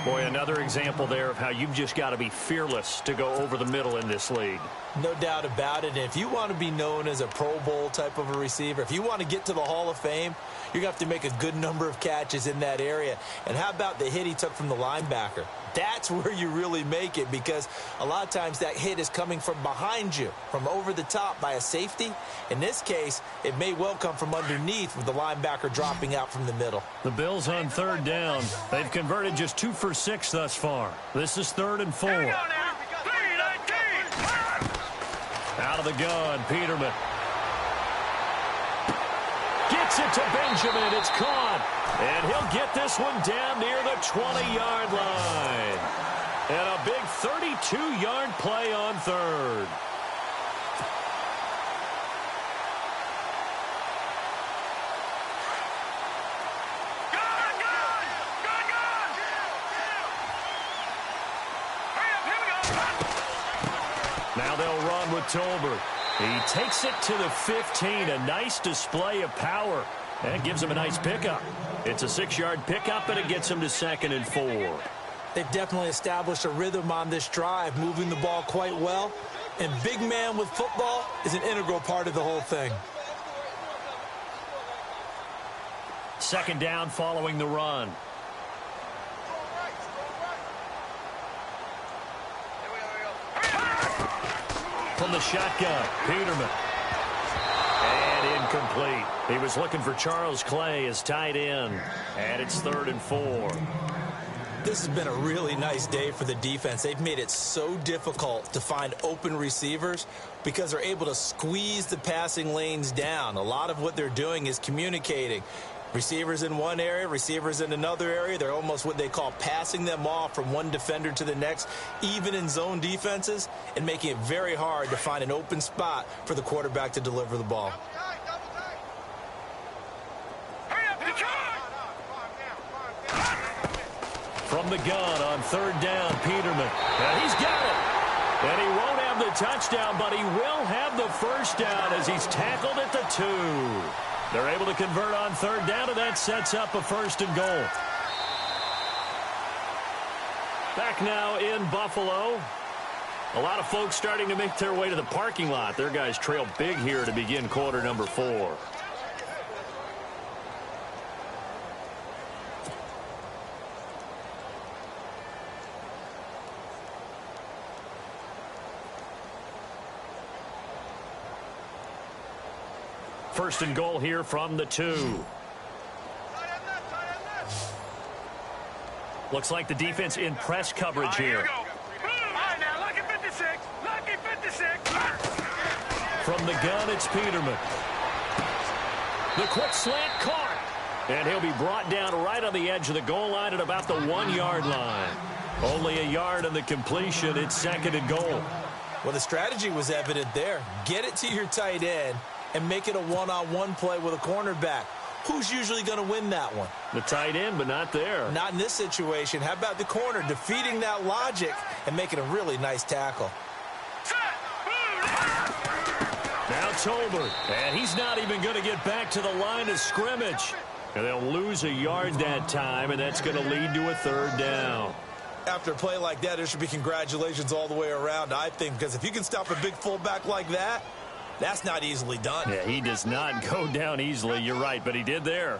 Boy, another example there of how you've just got to be fearless to go over the middle in this league. No doubt about it. And if you want to be known as a Pro Bowl type of a receiver, if you want to get to the Hall of Fame, you're going to have to make a good number of catches in that area. And how about the hit he took from the linebacker? That's where you really make it, because a lot of times that hit is coming from behind you, from over the top by a safety. In this case, it may well come from underneath with the linebacker dropping out from the middle. The Bills on 3rd down. They've converted just 2 for 6 thus far. This is 3rd and 4. Out of the gun, Peterman. Gets it to Benjamin. It's caught. And he'll get this one down near the 20-yard line. And a big 32-yard play on third. Now they'll run with Tolbert. He takes it to the 15. A nice display of power. And gives him a nice pickup. It's a 6-yard pickup, and it gets him to 2nd and 4. They've definitely established a rhythm on this drive, moving the ball quite well. And big man with football is an integral part of the whole thing. 2nd down following the run. From the shotgun, Peterman. And incomplete. He was looking for Charles Clay as tight end. And it's 3rd and 4. This has been a really nice day for the defense. They've made it so difficult to find open receivers because they're able to squeeze the passing lanes down. A lot of what they're doing is communicating. Receivers in one area, receivers in another area. They're almost what they call passing them off from one defender to the next, even in zone defenses, and making it very hard to find an open spot for the quarterback to deliver the ball. From the gun on 3rd down, Peterman. And he's got it. And he won't have the touchdown, but he will have the first down as he's tackled at the 2. They're able to convert on 3rd down, and that sets up a 1st and goal. Back now in Buffalo. A lot of folks starting to make their way to the parking lot. Their guys trail big here to begin quarter number 4. First and goal here from the 2. Looks like the defense in press coverage here. From the gun, it's Peterman. The quick slant caught. And he'll be brought down right on the edge of the goal line at about the 1-yard line. Only a yard on the completion. It's 2nd and goal. Well, the strategy was evident there. Get it to your tight end and make it a one-on-one play with a cornerback. Who's usually going to win that one? The tight end, but not there. Not in this situation. How about the corner defeating that logic and making a really nice tackle? Now Tolbert, and he's not even going to get back to the line of scrimmage. And they'll lose a yard that time, and that's going to lead to a 3rd down. After a play like that, there should be congratulations all the way around, I think, because if you can stop a big fullback like that, that's not easily done. Yeah, he does not go down easily. You're right, but he did there.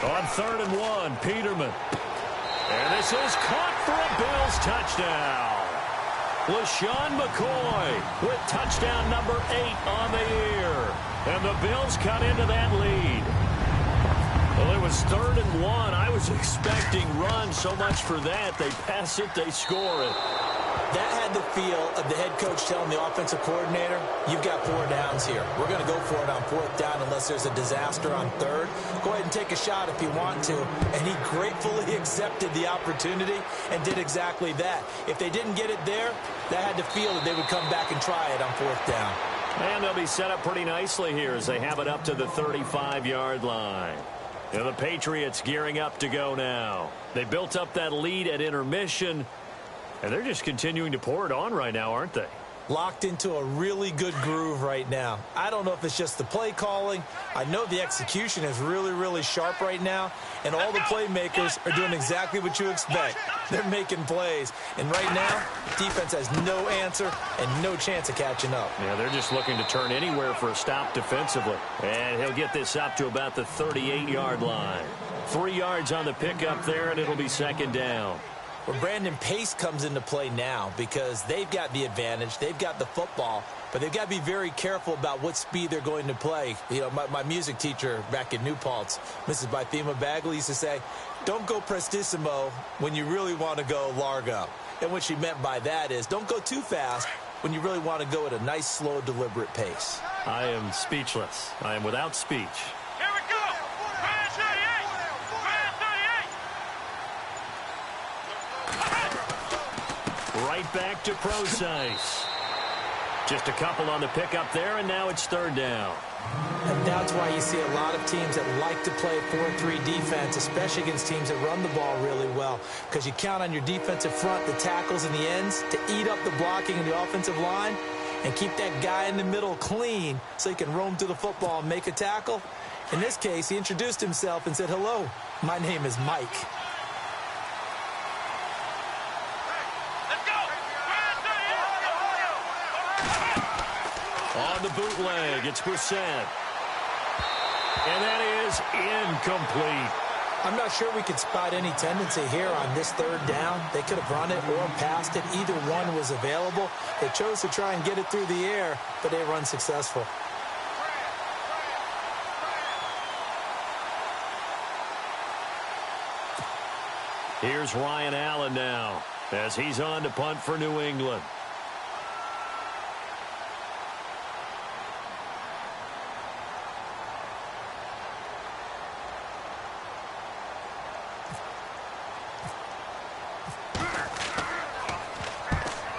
On 3rd and 1, Peterman. And this is caught for a Bills touchdown. LaShawn McCoy with touchdown number 8 on the year. And the Bills cut into that lead. Well, it was 3rd and 1. I was expecting run so much for that. They pass it, they score it. That had the feel of the head coach telling the offensive coordinator, you've got 4 downs here. We're going to go for it on 4th down unless there's a disaster on 3rd. Go ahead and take a shot if you want to. And he gratefully accepted the opportunity and did exactly that. If they didn't get it there, that had the feel that they would come back and try it on 4th down. And they'll be set up pretty nicely here as they have it up to the 35-yard line. And the Patriots gearing up to go now. They built up that lead at intermission. And they're just continuing to pour it on right now, aren't they? Locked into a really good groove right now. I don't know if it's just the play calling. I know the execution is really, really sharp right now. And all the playmakers are doing exactly what you expect. They're making plays. And right now, defense has no answer and no chance of catching up. Yeah, they're just looking to turn anywhere for a stop defensively. And he'll get this up to about the 38-yard line. 3 yards on the pickup there, and it'll be 2nd down. Well, Brandon, pace comes into play now because they've got the advantage. They've got the football, but they've got to be very careful about what speed they're going to play. You know, my music teacher back in New Paltz, Mrs. Bythema Bagley, used to say, don't go prestissimo when you really want to go largo. And what she meant by that is don't go too fast when you really want to go at a nice, slow, deliberate pace. I am speechless. I am without speech. Here we go. Brand 38. Right back to Procise. Just a couple on the pickup there, and now it's third down. And that's why you see a lot of teams that like to play 4-3 defense, especially against teams that run the ball really well, because you count on your defensive front, the tackles and the ends, to eat up the blocking in the offensive line and keep that guy in the middle clean so he can roam through the football and make a tackle. In this case, he introduced himself and said, "Hello, my name is Mike." Let's go. On the bootleg, it's Brissett. And that is incomplete. I'm not sure we could spot any tendency here on this third down. They could have run it or passed it. Either one was available. They chose to try and get it through the air, but they were unsuccessful. Here's Ryan Allen now as he's on to punt for New England.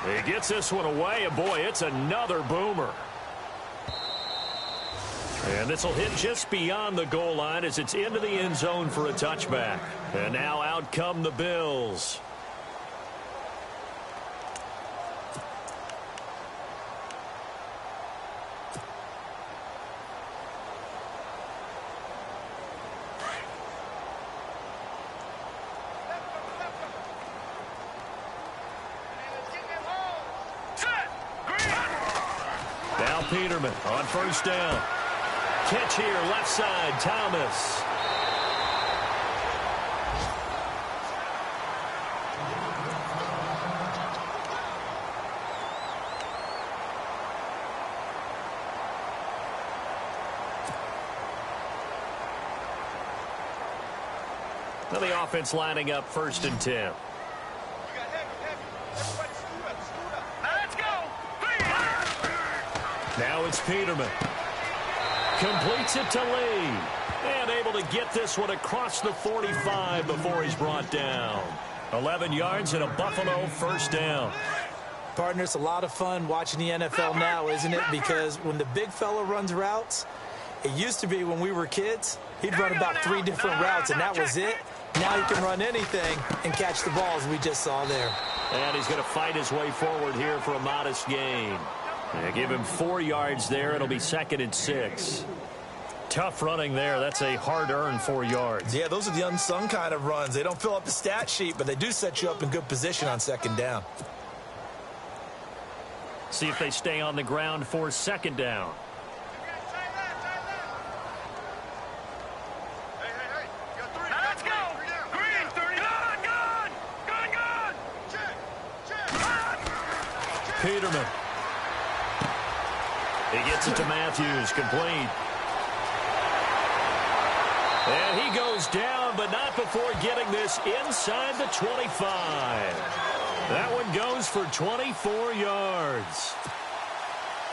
He gets this one away, and boy, it's another boomer. And this will hit just beyond the goal line as it's into the end zone for a touchback. And now out come the Bills. Now Peterman on first down. Catch here, left side, Thomas. Now the offense lining up 1st and 10. Now it's Peterman. Completes it to Lee. And able to get this one across the 45 before he's brought down. 11 yards and a Buffalo first down. Partner, it's a lot of fun watching the NFL now, isn't it? Because when the big fella runs routes, it used to be when we were kids, he'd run about 3 different routes, and that was it. Now he can run anything and catch the balls we just saw there. And he's going to fight his way forward here for a modest gain. They give him 4 yards there. It'll be 2nd and 6. Tough running there. That's a hard-earned 4 yards. Yeah, those are the unsung kind of runs. They don't fill up the stat sheet, but they do set you up in good position on 2nd down. See if they stay on the ground for 2nd down. Let's go. Green, 30. Good. Peterman. He gets it to Matthews, complete. And he goes down, but not before getting this inside the 25. That one goes for 24 yards.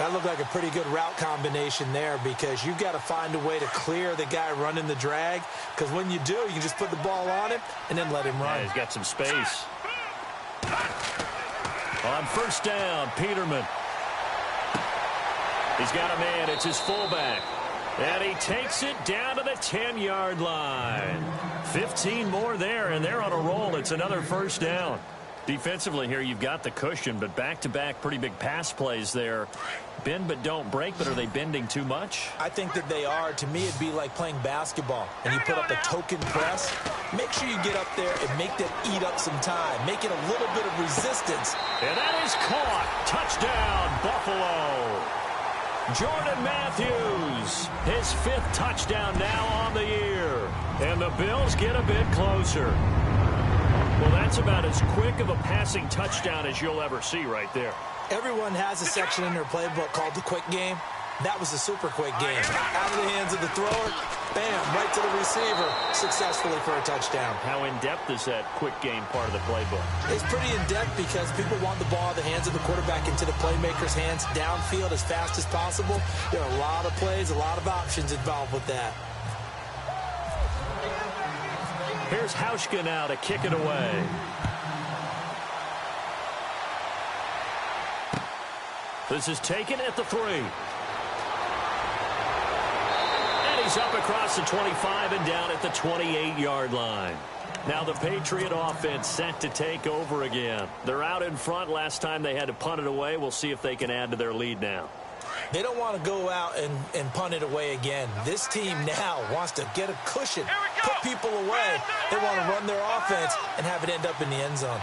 That looked like a pretty good route combination there because you've got to find a way to clear the guy running the drag, because when you do, you can just put the ball on him and then let him run. Yeah, he's got some space. On first down, Peterman. He's got a man. It's his fullback. And he takes it down to the 10-yard line. 15 more there, and they're on a roll. It's another first down. Defensively here, you've got the cushion, but back-to-back pretty big pass plays there. Bend but don't break, but are they bending too much? I think that they are. To me, it'd be like playing basketball, and you put up a token press. Make sure you get up there and make them eat up some time. Make it a little bit of resistance. And that is caught. Touchdown, Buffalo. Jordan Matthews, his 5th touchdown now on the year. And the Bills get a bit closer. Well, that's about as quick of a passing touchdown as you'll ever see right there. Everyone has a section in their playbook called the quick game. That was a super quick game. Out of the hands of the thrower, bam, right to the receiver, successfully for a touchdown. How in-depth is that quick game part of the playbook? It's pretty in-depth because people want the ball in the hands of the quarterback into the playmaker's hands downfield as fast as possible. There are a lot of plays, a lot of options involved with that. Here's Hauschka now to kick it away. This is taken at the 3. And he's up across the 25 and down at the 28-yard line. Now the Patriot offense set to take over again. They're out in front. Last time they had to punt it away. We'll see if they can add to their lead now. They don't want to go out and punt it away again. This team now wants to get a cushion, put people away. They want to run their offense and have it end up in the end zone.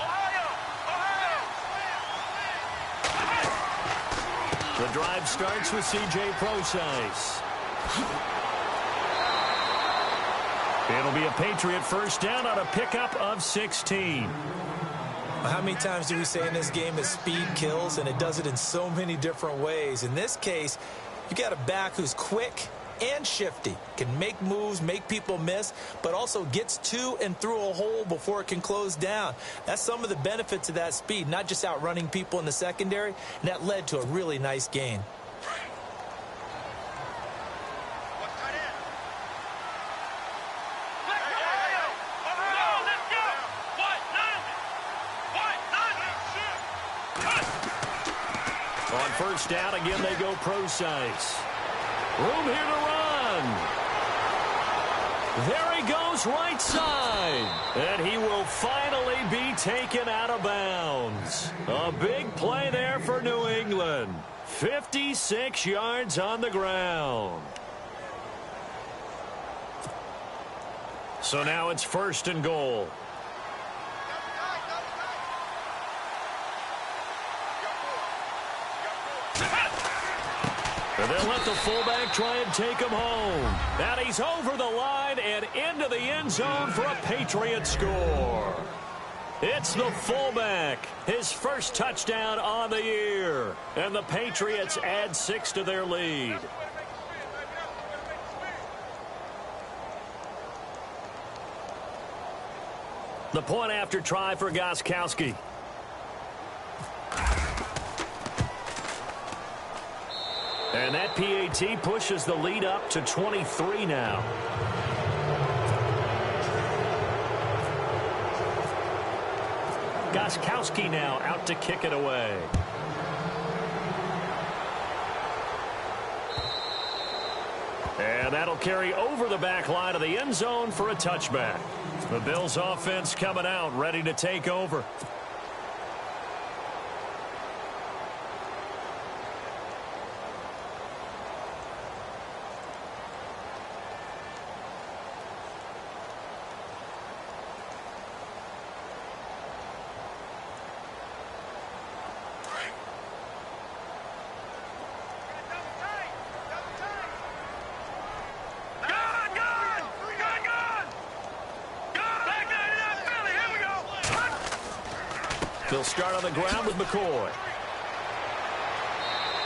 The drive starts with C.J. Procise. It'll be a Patriot first down on a pickup of 16. How many times do we say in this game that speed kills, and it does it in so many different ways? In this case, you got a back who's quick and shifty, can make moves, make people miss, but also gets to and through a hole before it can close down. That's some of the benefits of that speed, not just outrunning people in the secondary, and that led to a really nice gain. On first down, again, they go Procise. Room here to run. There he goes right side. And he will finally be taken out of bounds. A big play there for New England. 56 yards on the ground. So now it's first and goal. And they'll let the fullback try and take him home. And he's over the line and into the end zone for a Patriot score. It's the fullback, his first touchdown on the year. And the Patriots add 6 to their lead. The point after try for Gostkowski. And that PAT pushes the lead up to 23 now. Gostkowski now out to kick it away. And that'll carry over the back line of the end zone for a touchback. The Bills offense coming out, ready to take over. They'll start on the ground with McCoy.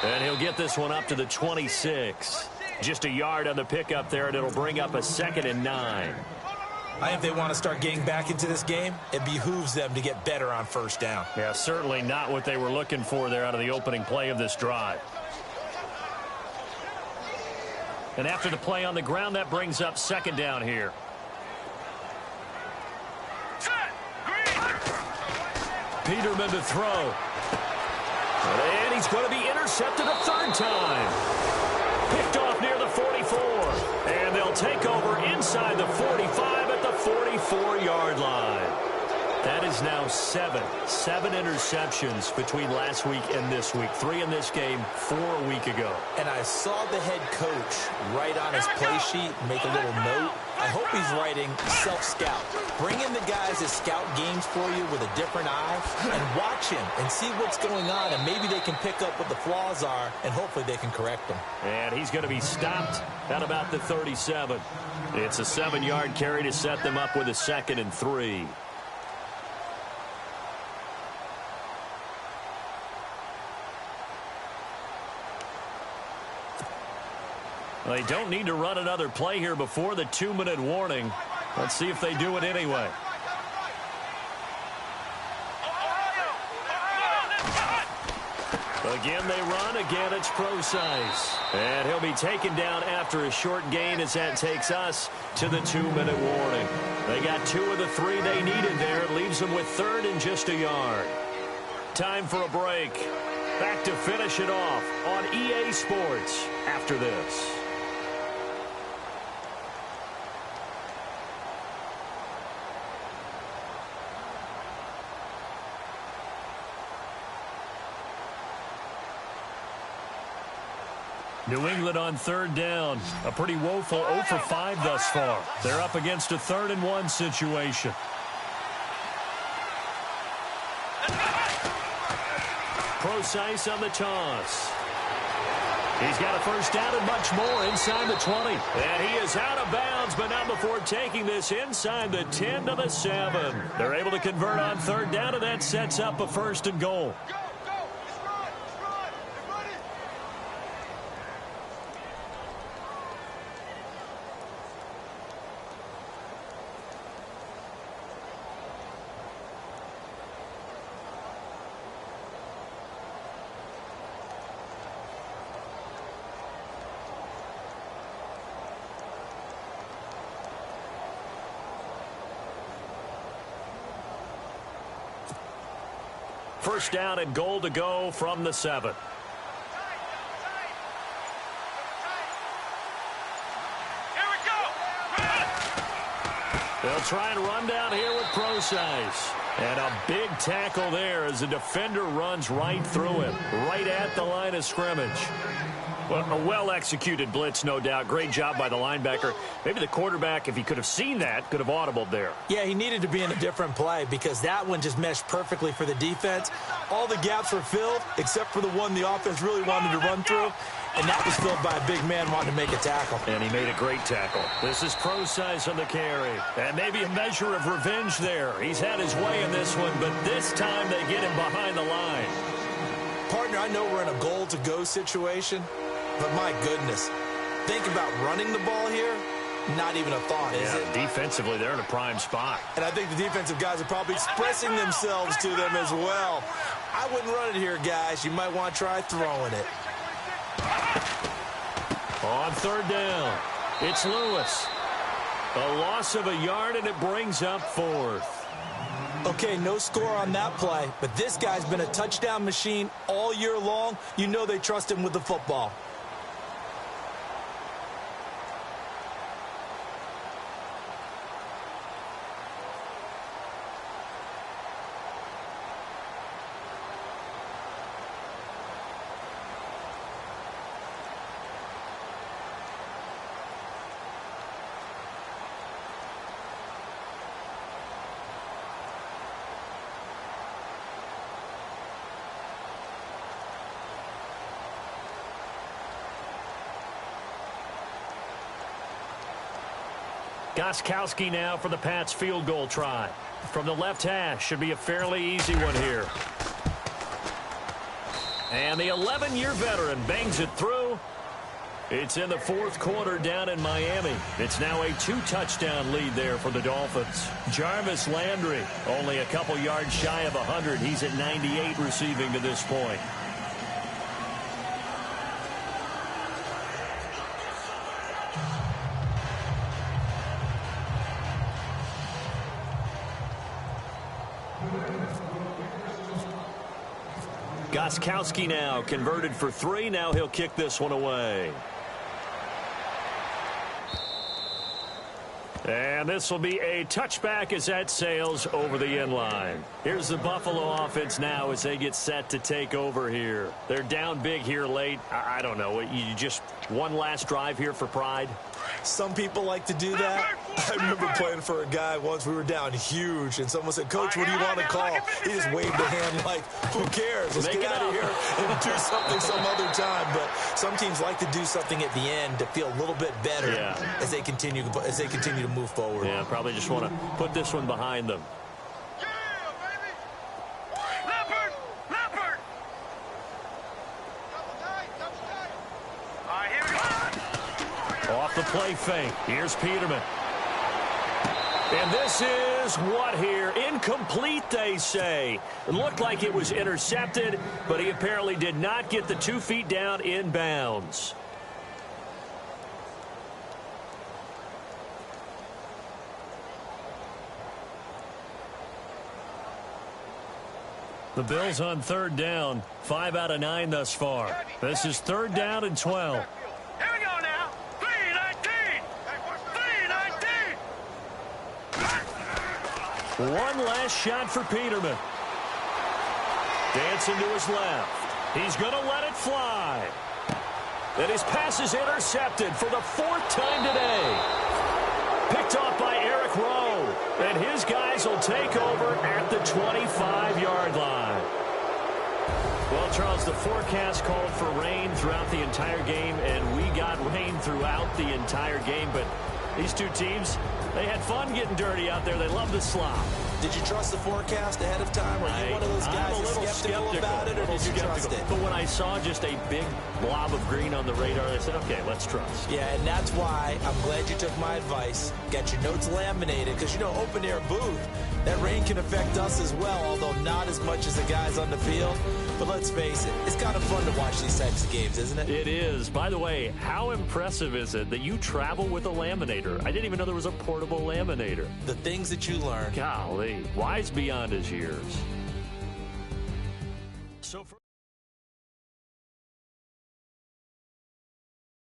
And he'll get this one up to the 26. Just a yard on the pickup there, and it'll bring up a 2nd and 9. I think if they want to start getting back into this game, it behooves them to get better on first down. Yeah, certainly not what they were looking for there out of the opening play of this drive. And after the play on the ground, that brings up 2nd down here. Peterman to throw. And he's going to be intercepted a 3rd time. Picked off near the 44. And they'll take over inside the 45 at the 44-yard line. That is now 7 interceptions between last week and this week. 3 in this game, 4 a week ago. And I saw the head coach write on his play sheet, make a little note. I hope he's writing self-scout. Bring in the guys that scout games for you with a different eye and watch him and see what's going on, and maybe they can pick up what the flaws are, and hopefully they can correct them. And he's going to be stopped at about the 37. It's a 7-yard carry to set them up with a 2nd and 3. They don't need to run another play here before the 2-minute warning. Let's see if they do it anyway. Again, they run. Again, it's Procise. And he'll be taken down after a short gain as that takes us to the 2-minute warning. They got 2 of the 3 they needed there. It leaves them with 3rd and just a yard. Time for a break. Back to finish it off on EA Sports after this. New England on 3rd down. A pretty woeful 0 for 5 thus far. They're up against a 3rd and 1 situation. Procise on the toss. He's got a first down and much more inside the 20. And he is out of bounds, but not before taking this inside the 10 to the 7. They're able to convert on 3rd down, and that sets up a 1st and goal. First down and goal to go from the 7. They'll try and run down here with Procise. And a big tackle there as the defender runs right through him, right at the line of scrimmage. Well, a well-executed blitz, no doubt. Great job by the linebacker. Maybe the quarterback, if he could have seen that, could have audibled there. Yeah, he needed to be in a different play because that one just meshed perfectly for the defense. All the gaps were filled except for the one the offense really wanted to run through, and that was filled by a big man wanting to make a tackle. And he made a great tackle. This is Procise on the carry. And maybe a measure of revenge there. He's had his way in this one, but this time they get him behind the line. Partner, I know we're in a goal-to-go situation, but my goodness, think about running the ball here. Not even a thought, is it? Defensively, they're in a prime spot. And I think the defensive guys are probably expressing themselves to them as well. I wouldn't run it here, guys. You might want to try throwing it. On 3rd down, it's Lewis. A loss of a yard, and it brings up 4th. Okay, no score on that play, but this guy's been a touchdown machine all year long. You know they trust him with the football. Gostkowski now for the Pats field goal try. From the left hash, should be a fairly easy one here. And the 11-year veteran bangs it through. It's in the 4th quarter down in Miami. It's now a 2-touchdown lead there for the Dolphins. Jarvis Landry, only a couple yards shy of 100. He's at 98 receiving to this point. Gostkowski now converted for 3. Now he'll kick this one away. And this will be a touchback as that sails over the end line. Here's the Buffalo offense now as they get set to take over here. They're down big here late. I don't know. You just one last drive here for pride? Some people like to do that. I remember playing for a guy once. We were down huge, and someone said, "Coach, what do you want to call?" He just waved a hand like, "Who cares? Let's get out of here and do something some other time." But some teams like to do something at the end to feel a little bit better as they continue to move forward. Yeah, probably just want to put this one behind them. play fake. Here's Peterman. And this is what here? Incomplete, they say. It looked like it was intercepted, but he apparently did not get the 2 feet down in bounds. The Bills on 3rd down. 5 out of 9 thus far. This is 3rd down and 12. Here we go now. 3-19. 3-19. One last shot for Peterman. Dancing to his left. He's going to let it fly. And his pass is intercepted for the 4th time today. Picked off by Eric Rowe. And his guys will take over at the 25-yard line. Well, Charles, the forecast called for rain throughout the entire game, and we got rain throughout the entire game. But these two teams, they had fun getting dirty out there. They love the slop. Did you trust the forecast ahead of time? Are you one of those guys I'm a little skeptical about it, or did you trust it? But when I saw just a big blob of green on the radar, I said, okay, let's trust. Yeah, and that's why I'm glad you took my advice. Got your notes laminated, because, you know, open-air booth, that rain can affect us as well, although not as much as the guys on the field. But let's face it, it's kind of fun to watch these types of games, isn't it? It is. By the way, how impressive is it that you travel with a laminator? I didn't even know there was a portable laminator. The things that you learn. Golly, wise beyond his years. So for